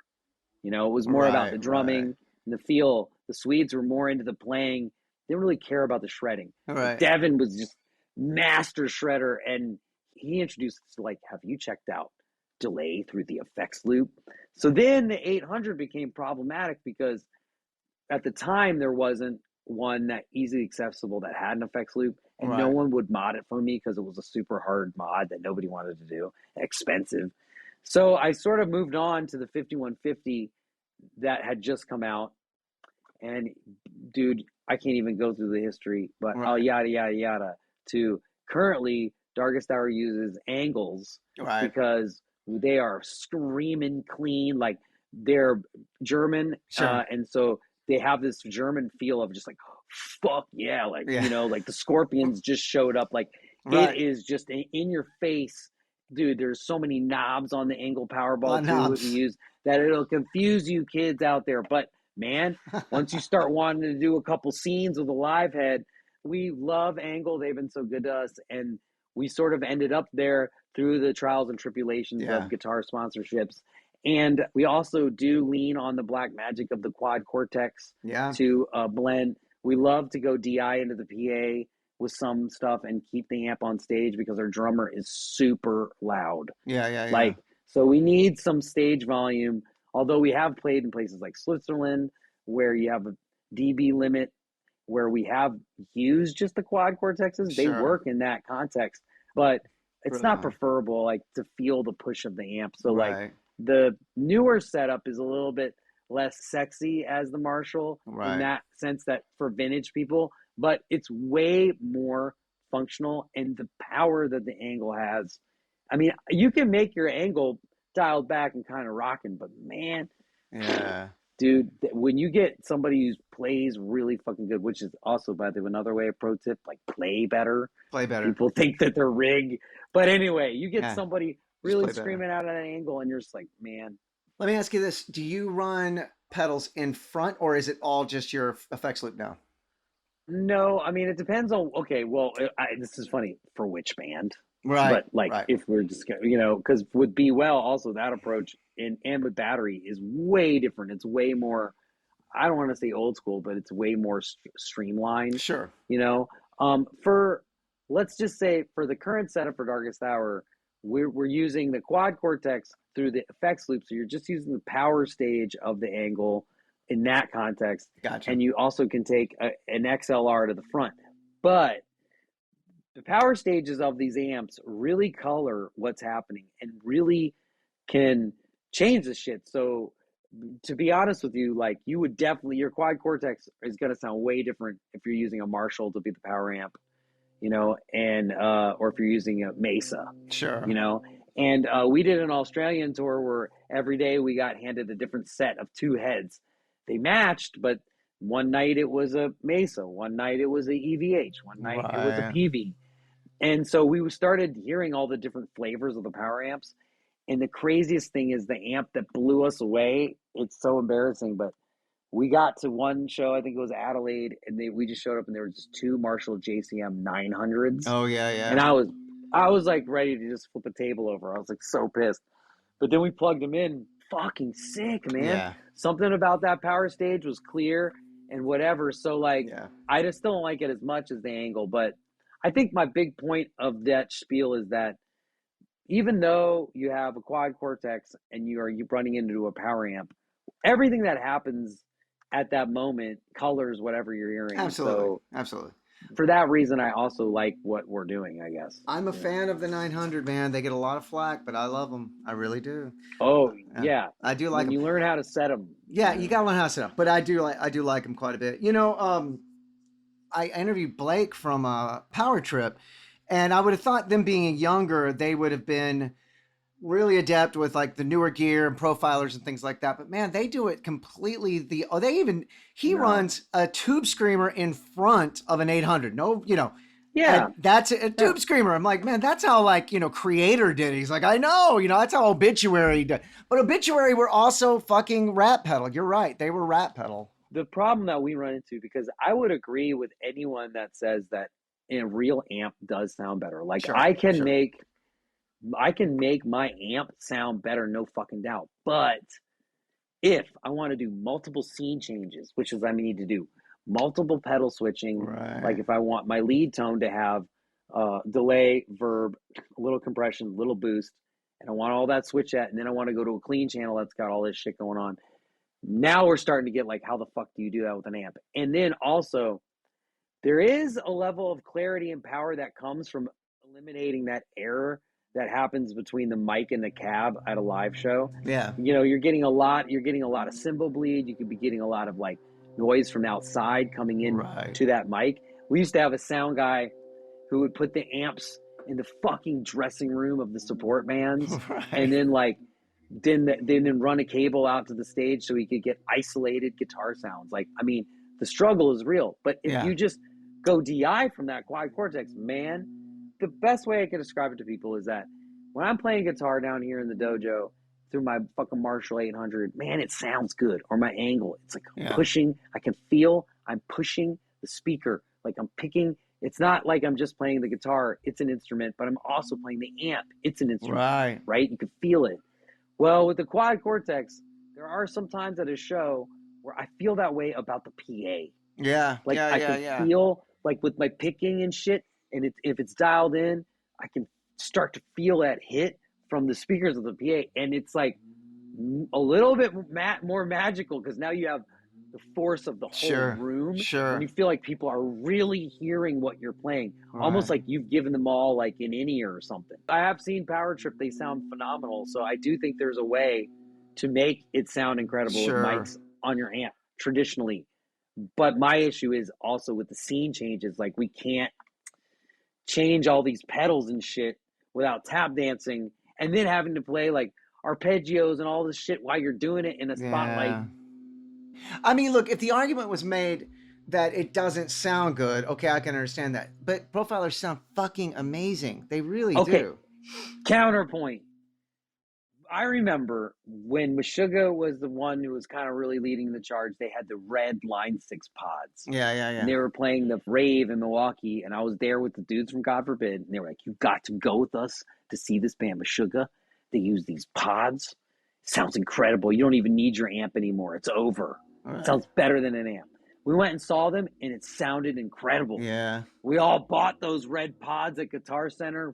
It was more about the drumming and the feel. The Swedes were more into the playing. They didn't really care about the shredding. Right. Devin was just master shredder, and he introduced us to, like, have you checked out delay through the effects loop? So then the 800 became problematic because at the time there wasn't one that easily accessible that had an effects loop, and no one would mod it for me because it was a super hard mod that nobody wanted to do, expensive. So I sort of moved on to the 5150 that had just come out, and dude, I can't even go through the history, but yada yada yada. To currently, Darkest Hour uses angles because they are screaming clean, like they're German, and so they have this German feel of just like, fuck yeah, like like the Scorpions just showed up, like it is just in your face, dude. There's so many knobs on the angle Powerball too we use that it'll confuse you kids out there, but man, once you start wanting to do a couple scenes with a live head, we love Angle. They've been so good to us, and we sort of ended up there through the trials and tribulations of guitar sponsorships. And we also do lean on the black magic of the quad cortex to blend. We love to go DI into the PA with some stuff and keep the amp on stage because our drummer is super loud. Like, so we need some stage volume. Although we have played in places like Switzerland where you have a dB limit, where we have used just the quad cortexes, they work in that context, but it's not preferable, like, to feel the push of the amp. So like the newer setup is a little bit less sexy as the Marshall in Right. that sense that for vintage people, but it's way more functional, and the power that the angle has. I mean, you can make your angle dialed back and kind of rocking, but man, Yeah. dude, when you get somebody who plays really fucking good, which is also, by the way, another way, a pro tip, like play better. Play better. People think that they're rigged. But anyway, you get Yeah. somebody Just really play better. screaming out at an angle, and you're just like, man. Let me ask you this. Do you run pedals in front, or is it all just your effects loop now? No, I mean, it depends on, okay, well, this is funny, for which band? Right. But like, Right. if we're just, because with Be Well, also that approach and with battery is way different. It's way more, I don't want to say old school, but it's way more streamlined, Sure. For, let's just say for the current setup for Darkest Hour, we're using the quad cortex through the effects loop. So you're just using the power stage of the angle in that context. Gotcha. And you also can take an XLR to the front. But the power stages of these amps really color what's happening and really can change the shit. So to be honest with you, like you would definitely, your quad cortex is going to sound way different if you're using a Marshall to be the power amp, and or if you're using a Mesa, Sure. And we did an Australian tour where every day we got handed a different set of two heads. They matched, but one night it was a Mesa, one night it was a EVH, one night it was a Right. PV. And so we started hearing all the different flavors of the power amps. And the craziest thing is the amp that blew us away. It's so embarrassing, but we got to one show, I think it was Adelaide, and we just showed up and there were just two Marshall JCM 900s. Oh yeah, And yeah. I was like ready to just flip a table over. I was like so pissed. But then we plugged them in. Fucking sick, man. Yeah. Something about that power stage was clear and whatever. So like, Yeah. I just don't like it as much as the angle. But I think my big point of that spiel is that even though you have a quad cortex and you running into a power amp, everything that happens at that moment colors whatever you're hearing. Absolutely. So Absolutely. for that reason, I also like what we're doing, I guess. I'm a fan of the 900, man. They get a lot of flack, but I love them. I really do. Oh yeah, I do like when them. you learn how to set them. Yeah, you gotta learn how to set up. But I do like them quite a bit. I interviewed Blake from Power Trip, and I would have thought them being younger, they would have been really adept with like the newer gear and profilers and things like that. But man, they do it completely. He runs a tube screamer in front of an 800. No, Yeah, that's a tube screamer. I'm like, man, that's how Creator did it. He's like, I know, that's how Obituary did. But Obituary were also fucking rat pedal. You're right, they were rat pedal. the problem that we run into, because I would agree with anyone that says that a real amp does sound better. Like Sure, I can sure. make my amp sound better, no fucking doubt. But if I want to do multiple scene changes, which is I need to do multiple pedal switching, Right. like if I want my lead tone to have delay, verb, a little compression, a little boost, and I want all that switch at, and then I want to go to a clean channel that's got all this shit going on. Now we're starting to get like, how the fuck do you do that with an amp? And then also, there is a level of clarity and power that comes from eliminating that error that happens between the mic and the cab at a live show. Yeah. You're getting a lot of cymbal bleed. You could be getting a lot of like noise from outside coming in to that mic. We used to have a sound guy who would put the amps in the fucking dressing room of the support bands, and then then run a cable out to the stage so he could get isolated guitar sounds. Like, I mean, the struggle is real. But if you just go DI from that quad cortex, man, the best way I can describe it to people is that when I'm playing guitar down here in the dojo through my fucking Marshall 800, man, it sounds good. Or my angle, it's like I'm pushing. I can feel I'm pushing the speaker. Like I'm picking. It's not like I'm just playing the guitar. It's an instrument, but I'm also playing the amp. It's an instrument, right? You can feel it. Well, with the quad cortex, there are some times at a show where I feel that way about the PA. Yeah, like I can feel like with my picking and shit, and if it's dialed in, I can start to feel that hit from the speakers of the PA, and it's like a little bit more magical because now you have the force of the whole room. Sure. And you feel like people are really hearing what you're playing, almost like you've given them all like an in-ear or something. I have seen Power Trip; they sound phenomenal. So I do think there's a way to make it sound incredible with mics on your amp traditionally. But my issue is also with the scene changes. Like, we can't change all these pedals and shit without tap dancing and then having to play like arpeggios and all this shit while you're doing it in a spotlight. Yeah. I mean, look, if the argument was made that it doesn't sound good, okay, I can understand that. But profilers sound fucking amazing. They really do. Counterpoint. I remember when Meshuggah was the one who was kind of really leading the charge, they had the red Line 6 pods. Yeah. And they were playing the rave in Milwaukee, and I was there with the dudes from God Forbid, and they were like, "You've got to go with us to see this band, Meshuggah. They use these pods. It sounds incredible. You don't even need your amp anymore. It's over. Right. It sounds better than an amp." We went and saw them, and it sounded incredible. Yeah. We all bought those red pods at Guitar Center,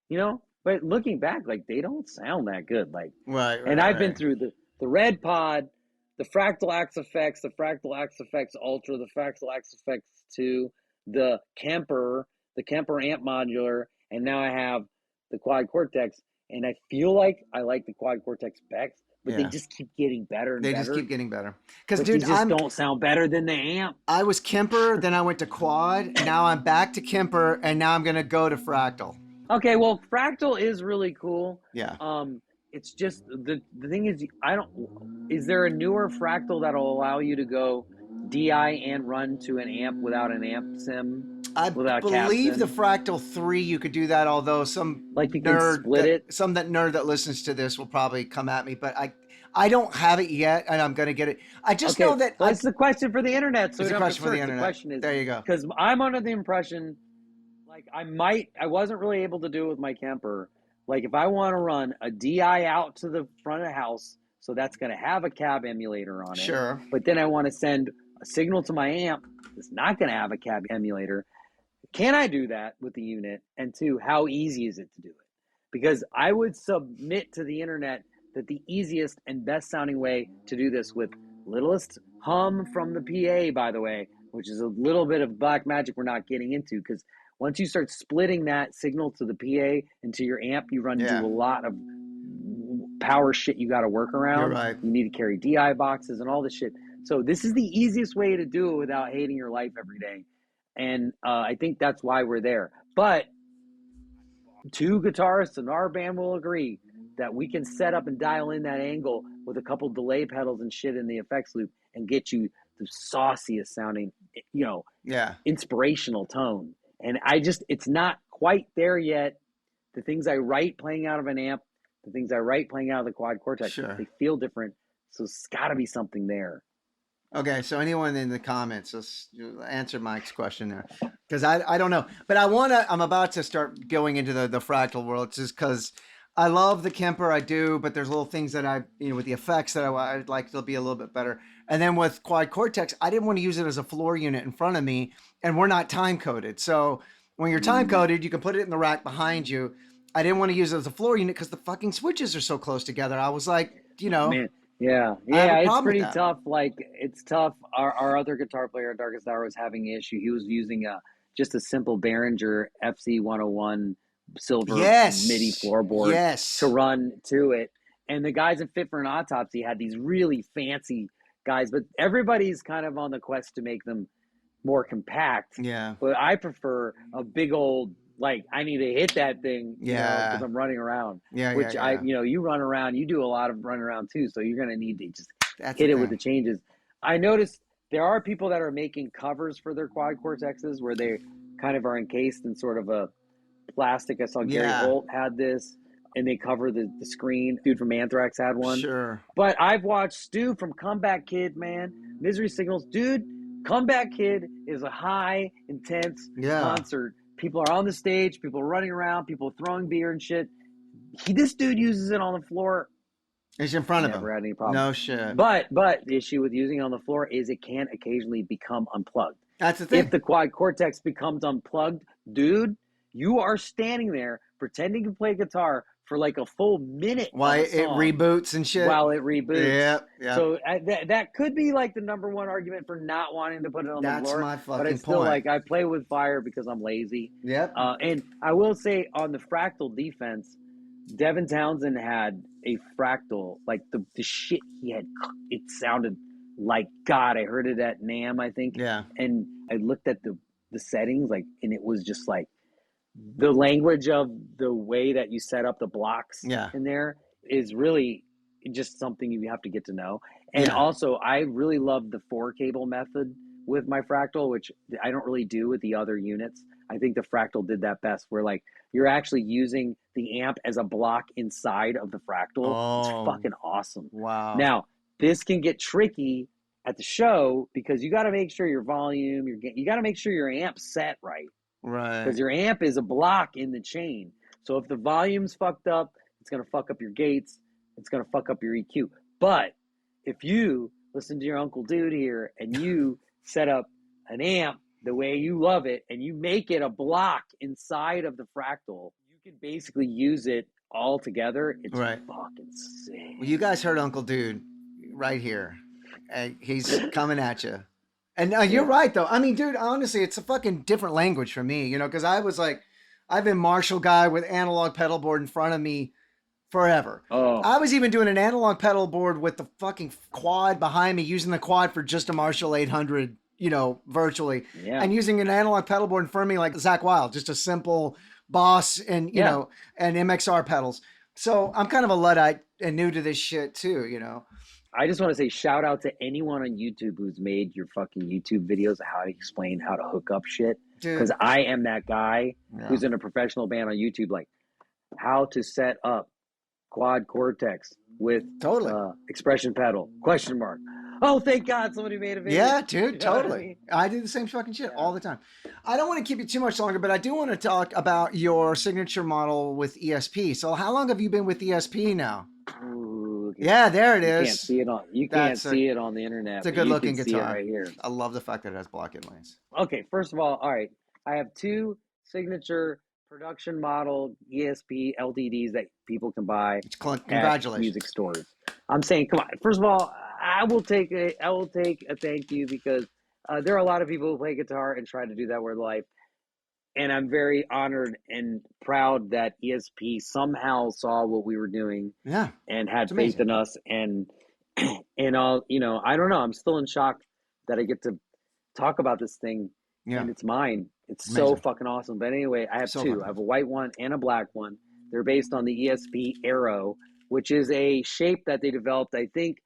you know? But looking back, like, they don't sound that good. Like, Right. And I've been through the red pod, the Fractal Axe Effects, the Fractal Axe Effects Ultra, the Fractal Axe Effects 2, the Kemper amp modular, and now I have the Quad Cortex. And I feel like I like the Quad Cortex specs, but they just keep getting better and better. They just keep getting better. Because, dude, dude, they just don't sound better than the amp. I was Kemper, then I went to Quad, now I'm back to Kemper, and now I'm going to go to Fractal. Okay, well, Fractal is really cool. Yeah. It's just the thing is, is there a newer Fractal that'll allow you to go DI and run to an amp without an amp sim? I believe the Fractal 3 you could do that, although some like you can split it. Some nerd that listens to this will probably come at me, but I don't have it yet, and I'm going to get it. I just know that that's the question for the internet. So it's a question for the internet. The question is, there you go. Because I'm under the impression, like, I wasn't really able to do it with my Kemper. Like, if I want to run a DI out to the front of the house, so that's going to have a cab emulator on it. Sure. But then I want to send a signal to my amp that's not going to have a cab emulator. Can I do that with the unit? And two, how easy is it to do it? Because I would submit to the internet that the easiest and best sounding way to do this, with littlest hum from the PA, by the way, which is a little bit of black magic we're not getting into, because once you start splitting that signal to the PA and to your amp, you run into a lot of power shit you got to work around. You're right. You need to carry DI boxes and all this shit. So this is the easiest way to do it without hating your life every day. And I think that's why we're there. But two guitarists in our band will agree that we can set up and dial in that angle with a couple delay pedals and shit in the effects loop and get you the sauciest sounding, inspirational tone. And it's not quite there yet. The things I write playing out of an amp, the things I write playing out of the Quad Cortex, they feel different. So it's got to be something there. Okay, so anyone in the comments, let's answer Mike's question there, because I don't know, but I'm about to start going into the Fractal world, just because I love the Kemper, I do, but there's little things that with the effects that I'd like to be a little bit better. And then with Quad Cortex, I didn't want to use it as a floor unit in front of me, and we're not time coded. So when you're time coded, you can put it in the rack behind you. I didn't want to use it as a floor unit because the fucking switches are so close together. I was like, Man. Yeah, it's pretty tough. Like, it's tough. Our other guitar player, Darkest Hour, was having an issue. He was using just a simple Behringer FC101 silver MIDI floorboard to run to it. And the guys in Fit for an Autopsy had these really fancy guys, but everybody's kind of on the quest to make them more compact. Yeah. But I prefer a big old, like, I need to hit that thing, because I'm running around. You run around, you do a lot of running around too, so you're going to need to just hit it with the changes. I noticed there are people that are making covers for their Quad Cortexes where they kind of are encased in sort of a plastic. I saw Gary Holt had this, and they cover the screen. Dude from Anthrax had one. Sure. But I've watched Stu from Comeback Kid, man. Misery Signals. Dude, Comeback Kid is a high, intense concert. People are on the stage, people are running around, people throwing beer and shit. This dude uses it on the floor. It's in front of him. Never had any problem. No shit. But the issue with using it on the floor is it can occasionally become unplugged. That's the thing. If the Quad Cortex becomes unplugged, dude, you are standing there pretending to play guitar for like a full minute while it reboots and shit. While it reboots. Yeah. So that could be like the number one argument for not wanting to put it on the floor. That's my fucking But it's still point. like, I play with fire because I'm lazy. Yep. And I will say, on the Fractal defense, Devin Townsend had a Fractal, like the shit he had, it sounded like God. I heard it at NAMM, I think. Yeah. And I looked at the settings, like, and it was just like the language of the way that you set up the blocks Yeah. in there is really just something you have to get to know. And Yeah. also, I really love the 4-cable method with my Fractal, which I don't really do with the other units. I think the Fractal did that best, where like you're actually using the amp as a block inside of the Fractal. It's Oh, fucking awesome. wow. Now, this can get tricky at the show because you got to make sure your volume, you got to make sure your amp's set right. Right. Because your amp is a block in the chain. So if the volume's fucked up, it's going to fuck up your gates. It's going to fuck up your EQ. But if you listen to your Uncle Dude here and you set up an amp the way you love it and you make it a block inside of the Fractal, you can basically use it all together. It's Right. fucking sick. Well, you guys heard Uncle Dude right here. He's coming at you. And you're right, though. I mean, dude, honestly, it's a fucking different language for me, you know, because I was like, I've been Marshall guy with analog pedal board in front of me forever. Oh, I was even doing an analog pedal board with the fucking quad behind me, using the quad for just a Marshall 800, you know, virtually. yeah. And using an analog pedal board in front of me like Zach Wild, just a simple Boss and, you know, and MXR pedals. So I'm kind of a Luddite and new to this shit too, you know. I just want to say shout out to anyone on YouTube who's made your fucking YouTube videos of how to explain how to hook up shit. Because I am that guy who's in a professional band on YouTube, like how to set up quad cortex with expression pedal, ? Oh, thank God somebody made a video. Yeah, dude, totally. I mean? I do the same fucking shit all the time. I don't want to keep you too much longer, but I do want to talk about your signature model with ESP. So how long have you been with ESP now? Ooh, yeah, there it is. You can't see it on. You can't see it on the internet. It's a good-looking guitar right here. I love the fact that it has block inlays. Okay, first of all right. I have 2 signature production model ESP LTDs that people can buy. Congratulations. At music stores. I'm saying, come on. First of all, I will take a thank you because there are a lot of people who play guitar and try to do that with life. And I'm very honored and proud that ESP somehow saw what we were doing and had faith in us. And all, you know, I don't know. I'm still in shock that I get to talk about this thing and it's mine. It's so fucking awesome. But anyway, I have 2. I have a white one and a black one. They're based on the ESP Arrow, which is a shape that they developed, I think,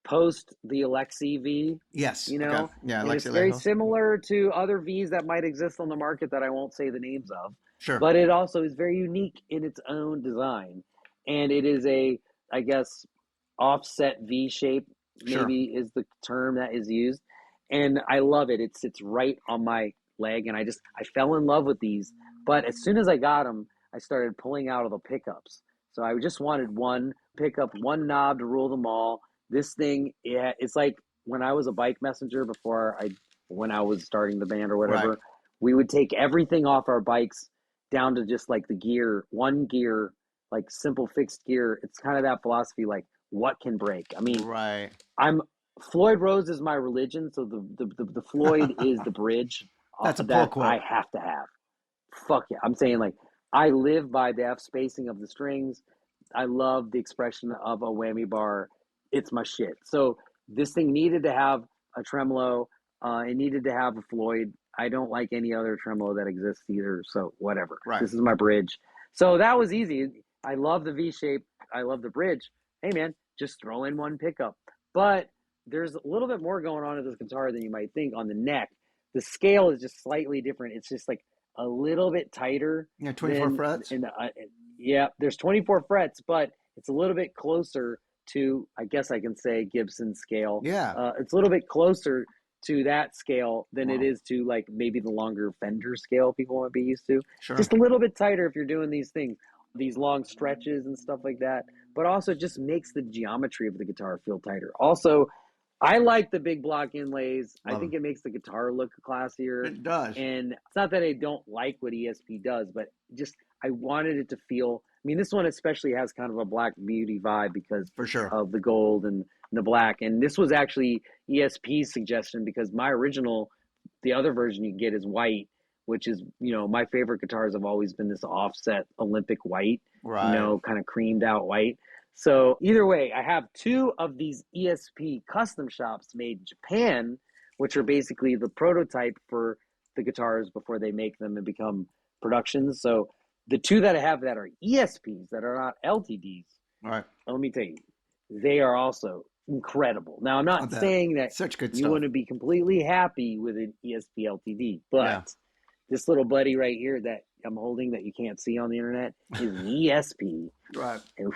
post the Alexi V. Yes. You know? Okay. Yeah, Alexi it's very similar to other Vs that might exist on the market that I won't say the names of. Sure. But it also is very unique in its own design. And it is a, I guess, offset V shape, maybe is the term that is used. And I love it. It sits right on my leg. And I fell in love with these. But as soon as I got them, I started pulling out of the pickups. So I just wanted one pickup, one knob to rule them all. This thing, it's like when I was a bike messenger when I was starting the band or whatever, we would take everything off our bikes down to just like the gear, one gear, like simple fixed gear. It's kind of that philosophy, like what can break? I mean, Floyd Rose is my religion. So the Floyd is the bridge. That's a pull quote. I have to have. Fuck yeah. I'm saying like, I live by the F spacing of the strings. I love the expression of a whammy bar. It's my shit. So this thing needed to have a tremolo. It needed to have a Floyd. I don't like any other tremolo that exists either. So whatever. This is my bridge. So that was easy. I love the V shape. I love the bridge. Hey man, just throw in one pickup. But there's a little bit more going on in this guitar than you might think on the neck. The scale is just slightly different. It's just like a little bit tighter. Yeah, 24 frets. There's 24 frets, but it's a little bit closer to, I guess I can say, Gibson scale. Yeah. It's a little bit closer to that scale than it is to like maybe the longer Fender scale people might be used to. Sure. Just a little bit tighter if you're doing these things, these long stretches and stuff like that. But also just makes the geometry of the guitar feel tighter. Also, I like the big block inlays. I think it makes the guitar look classier. It does. And it's not that I don't like what ESP does, but just I wanted it to feel. I mean, this one especially has kind of a Black Beauty vibe because of the gold and the black. And this was actually ESP's suggestion because my original, the other version you get is white, which is, you know, my favorite guitars have always been this offset Olympic white, you know, kind of creamed out white. So either way, I have 2 of these ESP custom shops made in Japan, which are basically the prototype for the guitars before they make them and become productions. So the 2 that I have that are ESPs, that are not LTDs, Right. let me tell you, they are also incredible. Now, I'm not saying that such good you stuff. wouldn't be completely happy with an ESP LTD, but Yeah. this little buddy right here that I'm holding that you can't see on the internet is an ESP. Right. And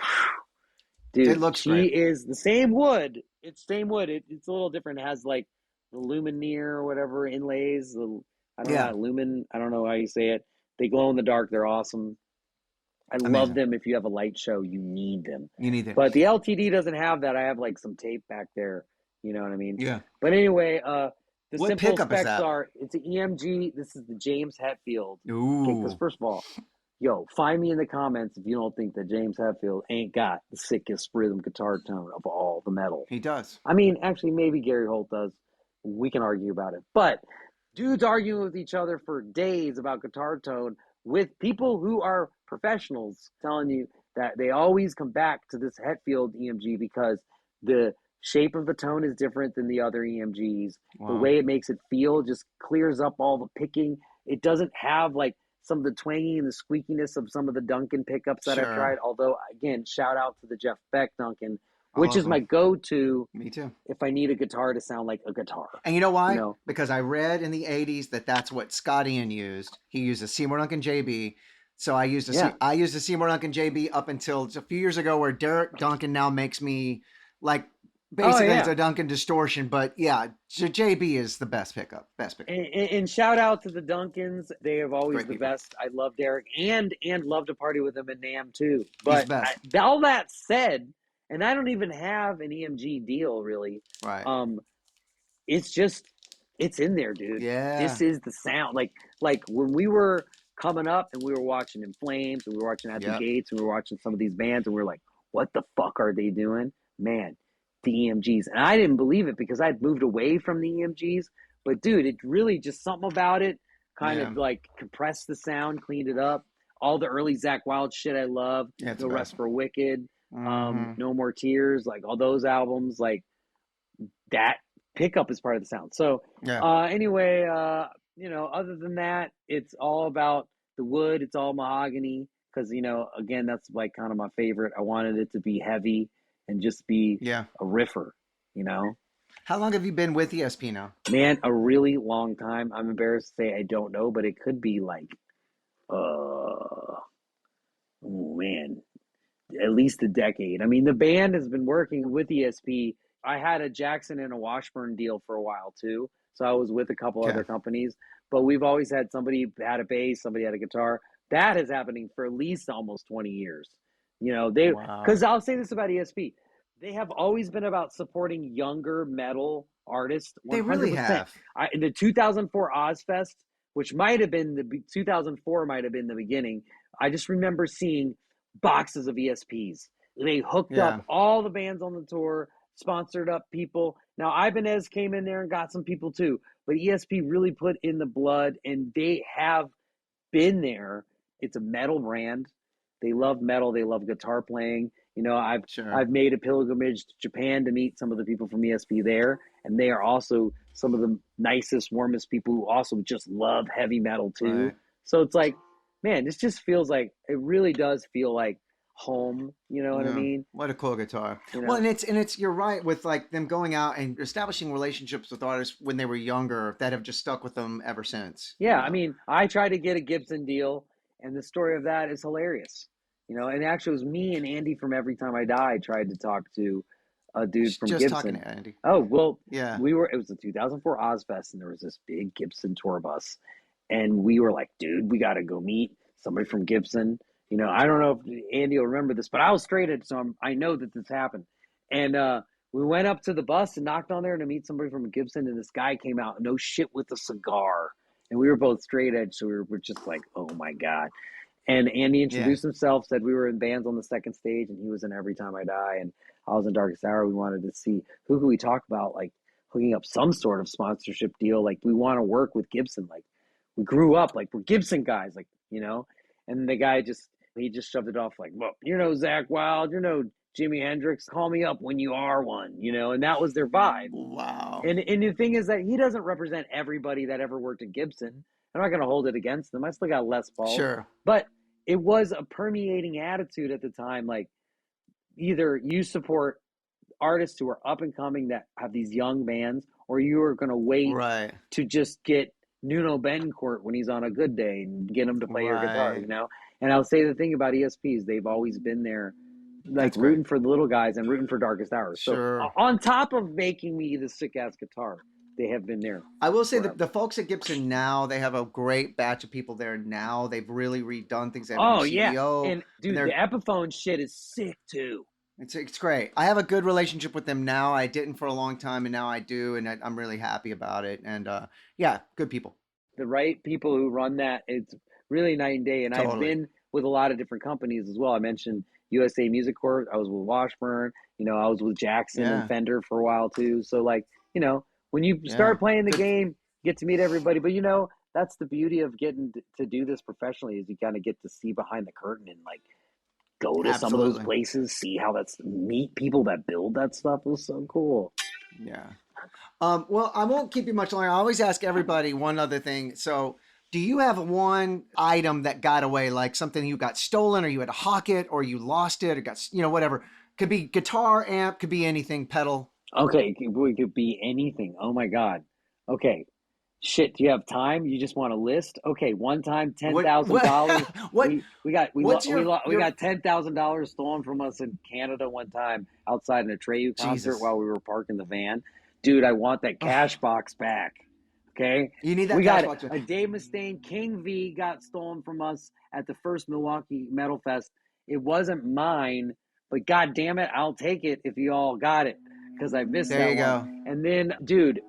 dude, It looks great. is the same wood. It's same wood. It's a little different. It has like the lumineer or whatever inlays. I don't know, I don't know how you say it. They glow in the dark. They're awesome. I love them. If you have a light show, you need them. You need them. But the LTD doesn't have that. I have like some tape back there. You know what I mean? Yeah. But anyway, the What simple pickup is specs that? are, it's an EMG. This is the James Hetfield. Ooh. Okay, because first of all, yo, find me in the comments if you don't think that James Hetfield ain't got the sickest rhythm guitar tone of all the metal. He does. I mean, actually, maybe Gary Holt does. We can argue about it. But dudes arguing with each other for days about guitar tone with people who are professionals telling you that they always come back to this Hetfield EMG because the shape of the tone is different than the other EMGs. Wow. The way it makes it feel just clears up all the picking. It doesn't have like some of the twangy and the squeakiness of some of the Duncan pickups that I've tried. Although, again, shout out to the Jeff Beck Duncan, which is my go-to. Me too. If I need a guitar to sound like a guitar. And you know why? You know? Because I read in the 80s that that's what Scott Ian used. He used a Seymour Duncan JB. So I used a Seymour Duncan JB up until a few years ago, where Derek Duncan now makes me like basically it's a Duncan distortion. But yeah, JB is the best pickup. And shout out to the Duncans. They have always the best. I love Derek and love to party with him in NAMM too. But all that said, and I don't even have an EMG deal really. Right. It's in there, dude. Yeah. This is the sound. Like when we were coming up and we were watching In Flames and we were watching At the Gates and we were watching some of these bands and we were like, what the fuck are they doing? Man, the EMGs. And I didn't believe it because I'd moved away from the EMGs. But dude, it really just something about it kind of like compressed the sound, cleaned it up. All the early Zakk Wylde shit I love. No Rest for Wicked. No More Tears, like all those albums, like that pickup is part of the sound. So anyway, other than that, it's all about the wood. It's all mahogany because, again, that's like kind of my favorite. I wanted it to be heavy and just be a riffer, How long have you been with ESP now? Man, a really long time. I'm embarrassed to say I don't know, but it could be like, at least a decade. I mean, the band has been working with ESP. I had a Jackson and a Washburn deal for a while too. So I was with a couple other companies, but we've always had somebody had a bass, somebody had a guitar. That is happening for at least almost 20 years. Because I'll say this about ESP. They have always been about supporting younger metal artists. 100%. They really have. In the 2004 Ozfest, which might have been 2004 might have been the beginning. I just remember seeing boxes of ESPs. They hooked up all the bands on the tour, sponsored up people. Now, Ibanez came in there and got some people too, but ESP really put in the blood, and they have been there. It's a metal brand. They love metal. They love guitar playing. I've made a pilgrimage to Japan to meet some of the people from ESP there, and they are also some of the nicest, warmest people who also just love heavy metal too. Right. So it's like, man, this just feels like, it really does feel like home. You know what I mean? What a cool guitar. Well, and it's you're right with like them going out and establishing relationships with artists when they were younger that have just stuck with them ever since. Yeah, I mean, I tried to get a Gibson deal, and the story of that is hilarious. And actually it was me and Andy from Every Time I Die tried to talk to a dude from Gibson. Talking to Andy. Oh, well, it was the 2004 Ozfest, and there was this big Gibson tour bus, and we were like, dude, we got to go meet somebody from Gibson. I don't know if Andy will remember this, but I was straight edge, so I know that this happened. And we went up to the bus and knocked on there to meet somebody from Gibson, and this guy came out, no shit, with a cigar. And we were both straight edge, so we were just like, oh, my God. And Andy introduced himself, said we were in bands on the second stage, and he was in Every Time I Die, and I was in Darkest Hour. We wanted to see who could we talk about, like, hooking up some sort of sponsorship deal. Like, we want to work with Gibson. Like, we grew up, like, we're Gibson guys, like, And the guy just shoved it off like, well, Zakk Wylde, Jimi Hendrix, call me up when you are one, you know, and that was their vibe. Wow. And the thing is that he doesn't represent everybody that ever worked at Gibson. I'm not going to hold it against them. I still got Les Pauls, Sure. but it was a permeating attitude at the time. Like, either you support artists who are up and coming that have these young bands, or you are going to wait Right. to just get Nuno Bencourt when he's on a good day and get him to play your guitar, Right. you know? And I'll say the thing about ESPs, they've always been there, like That's great. rooting for the little guys and rooting for Darkest Hours. Sure. So on top of making me the sick ass guitar, they have been there. I will say forever. that the folks at Gibson now, they have a great batch of people there now. They've really redone things. They have a Oh new yeah, CEO. and dude, the Epiphone shit is sick too. It's great. I have a good relationship with them now. I didn't for a long time, and now I do, and I'm really happy about it. And yeah, good people. The right people who run that, it's really night and day. And Totally. I've been with a lot of different companies as well. I mentioned USA Music Corp. I was with Washburn. You know, I was with Jackson and Fender for a while too. So like, you know, when you start playing the game, you get to meet everybody. But you know, that's the beauty of getting to do this professionally, is you kind of get to see behind the curtain and like go to some of those places, see how meet people that build that stuff. It was so cool. Yeah. Well, I won't keep you much longer. I always ask everybody one other thing. So, do you have one item that got away, like something you got stolen, or you had to hawk it, or you lost it, or got, you know, whatever? Could be guitar, amp, could be anything, pedal. Okay, it could be anything. Oh my God. Okay. Shit, do you have time? You just want a list? Okay, one time $10,000. We got $10,000 stolen from us in Canada one time outside an Atreyu concert while we were parking the van. Dude, I want that cash box back. Okay, you need that. We cash box. A Dave Mustaine King V got stolen from us at the first Milwaukee Metal Fest. It wasn't mine, but God damn it, I'll take it if you all got it, because I missed that one. There you go. And then, dude,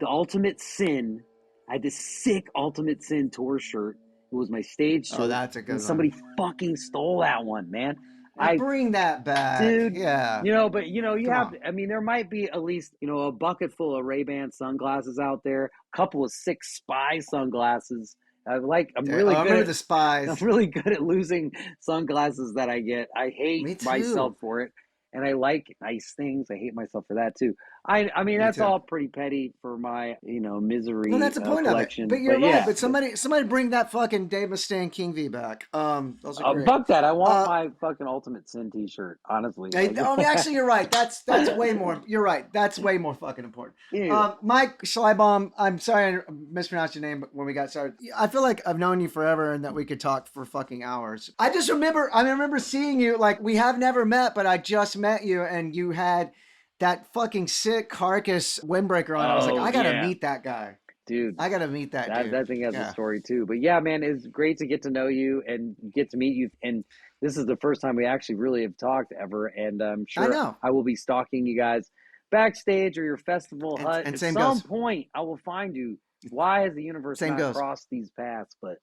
the Ultimate Sin, I had this sick Ultimate Sin tour shirt. It was my stage shirt. Oh, that's a good one. Somebody fucking stole that one, man. I bring that back, dude. Yeah, you know, but you know, you have. I mean, there might be at least, you know, a bucket full of Ray-Ban sunglasses out there, a couple of sick Spy sunglasses. I'm really good at the Spies. I'm really good at losing sunglasses that I get. I hate myself for it, and I like nice things. I hate myself for that too. I mean, that's all pretty petty for my, you know, misery. Well, that's the point collection. Of it. But you're right. But somebody bring that fucking Dave Mustaine King V back. Those are great. Fuck that. I want my fucking Ultimate Sin T-shirt. Honestly. Actually, you're right. That's way more. You're right. That's way more fucking important. Yeah. Mike Schleibaum. I'm sorry I mispronounced your name when we got started. I feel like I've known you forever and that we could talk for fucking hours. I remember seeing you. Like, we have never met, but I just met you, and you had that fucking sick Carcass windbreaker on. I was like, I gotta meet that guy. Dude. I gotta meet that dude. That thing has a story too. But yeah, man, it's great to get to know you and get to meet you. And this is the first time we actually really have talked ever. And I'm sure I will be stalking you guys backstage or your festival hut. At some point, I will find you. Why has the universe not crossed these paths? But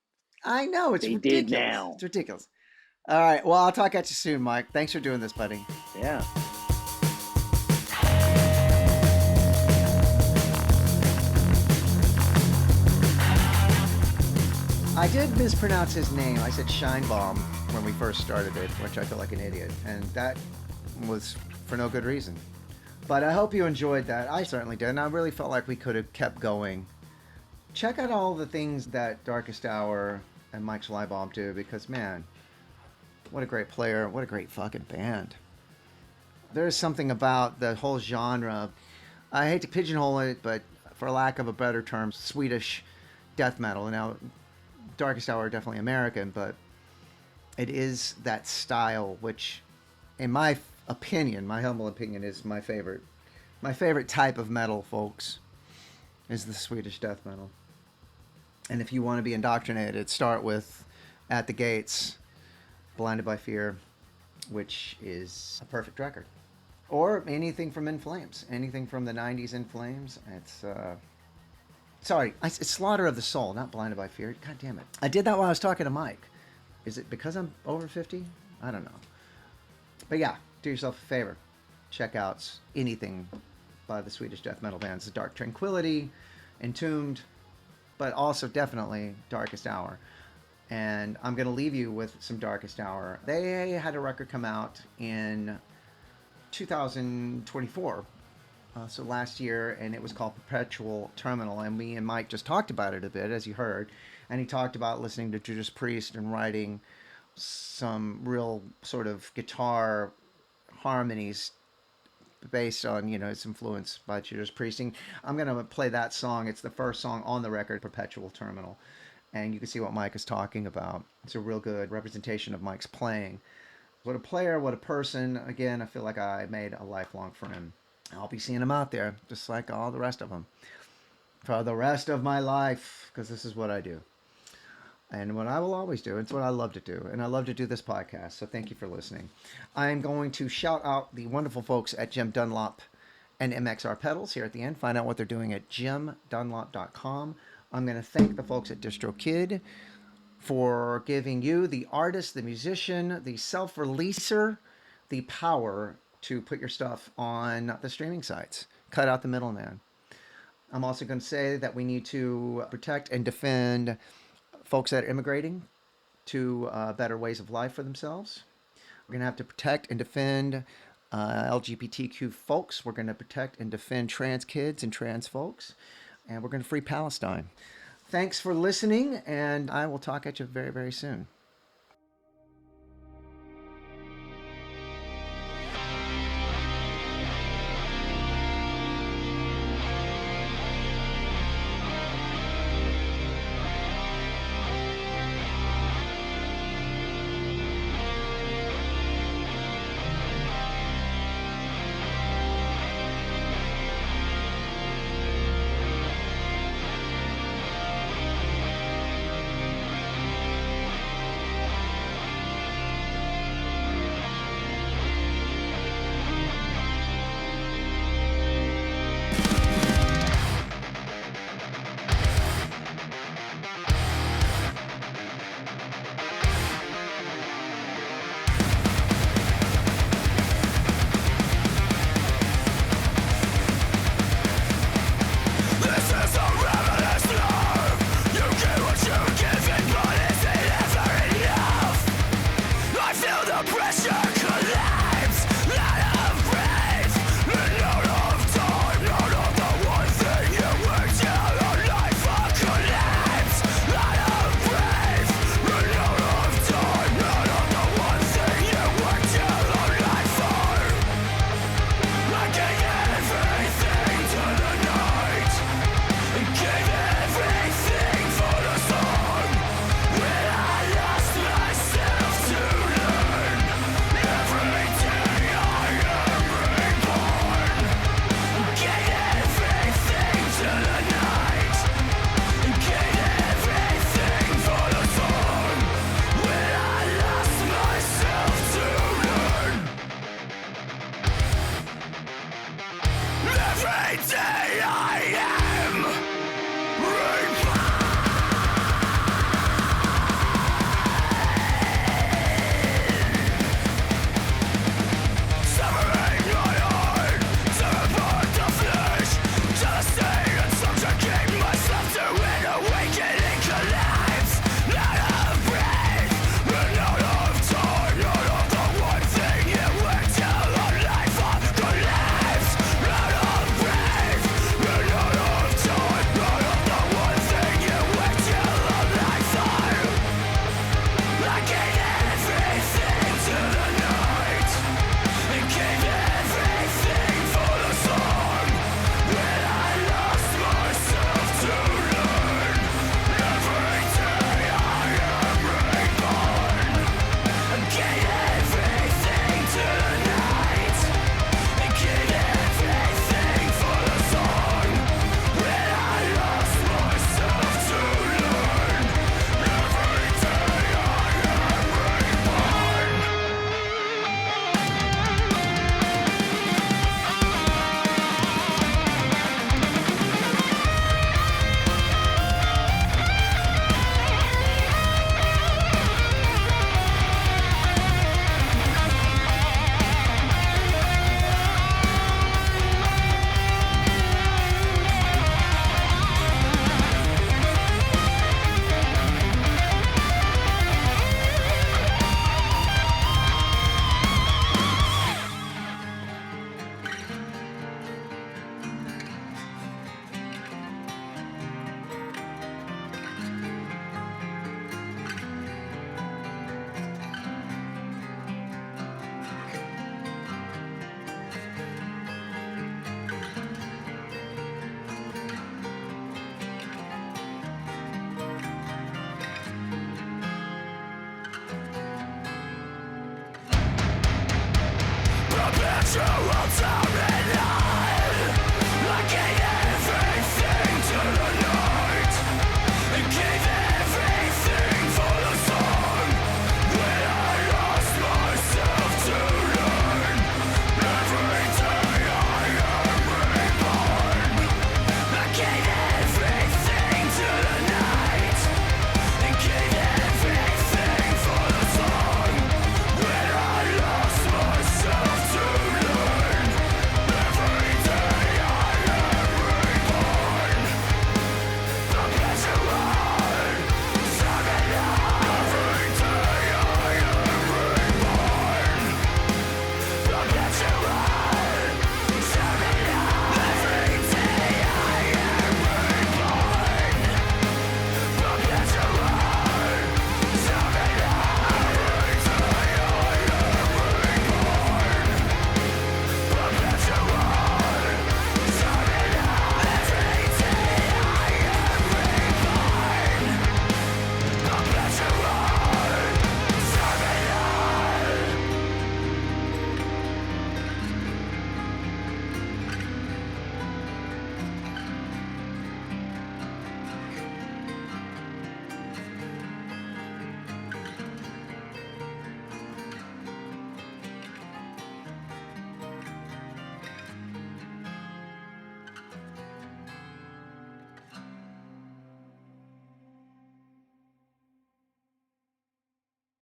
I know, it's ridiculous. Did now. It's ridiculous. All right. Well, I'll talk at you soon, Mike. Thanks for doing this, buddy. Yeah. I did mispronounce his name. I said Schleibaum when we first started it, which I feel like an idiot. And that was for no good reason. But I hope you enjoyed that. I certainly did. And I really felt like we could have kept going. Check out all the things that Darkest Hour and Mike Schleibaum do, because, man, what a great player. What a great fucking band. There's something about the whole genre. I hate to pigeonhole it, but for lack of a better term, Swedish death metal. Now, Darkest Hour are definitely American, but it is that style which, in my opinion, my humble opinion, is my favorite. My favorite type of metal, folks, is the Swedish death metal. And if you want to be indoctrinated, start with At the Gates, Blinded by Fear, which is a perfect record. Or anything from In Flames. Anything from the 90s In Flames. It's Slaughter of the Soul, not Blinded by Fear. God damn it. I did that while I was talking to Mike. Is it because I'm over 50? I don't know. But yeah, do yourself a favor. Check out anything by the Swedish death metal bands. Dark Tranquillity, Entombed, but also definitely Darkest Hour. And I'm going to leave you with some Darkest Hour. They had a record come out in 2024. So last year, and it was called Perpetual Terminal. And me and Mike just talked about it a bit, as you heard. And he talked about listening to Judas Priest and writing some real sort of guitar harmonies based on, his influence by Judas Priest. And I'm going to play that song. It's the first song on the record, Perpetual Terminal. And you can see what Mike is talking about. It's a real good representation of Mike's playing. What a player, what a person. Again, I feel like I made a lifelong friend. I'll be seeing him out there, just like all the rest of them, for the rest of my life, because this is what I do. And what I will always do. It's what I love to do. And I love to do this podcast. So thank you for listening. I'm going to shout out the wonderful folks at Jim Dunlop and MXR Pedals here at the end. Find out what they're doing at jimdunlop.com. I'm going to thank the folks at DistroKid for giving you, the artist, the musician, the self-releaser, the power to put your stuff on the streaming sites. Cut out the middleman. I'm also going to say that we need to protect and defend folks that are immigrating to better ways of life for themselves. We're going to have to protect and defend LGBTQ folks. We're going to protect and defend trans kids and trans folks. And we're going to free Palestine. Thanks for listening, and I will talk at you very, very soon.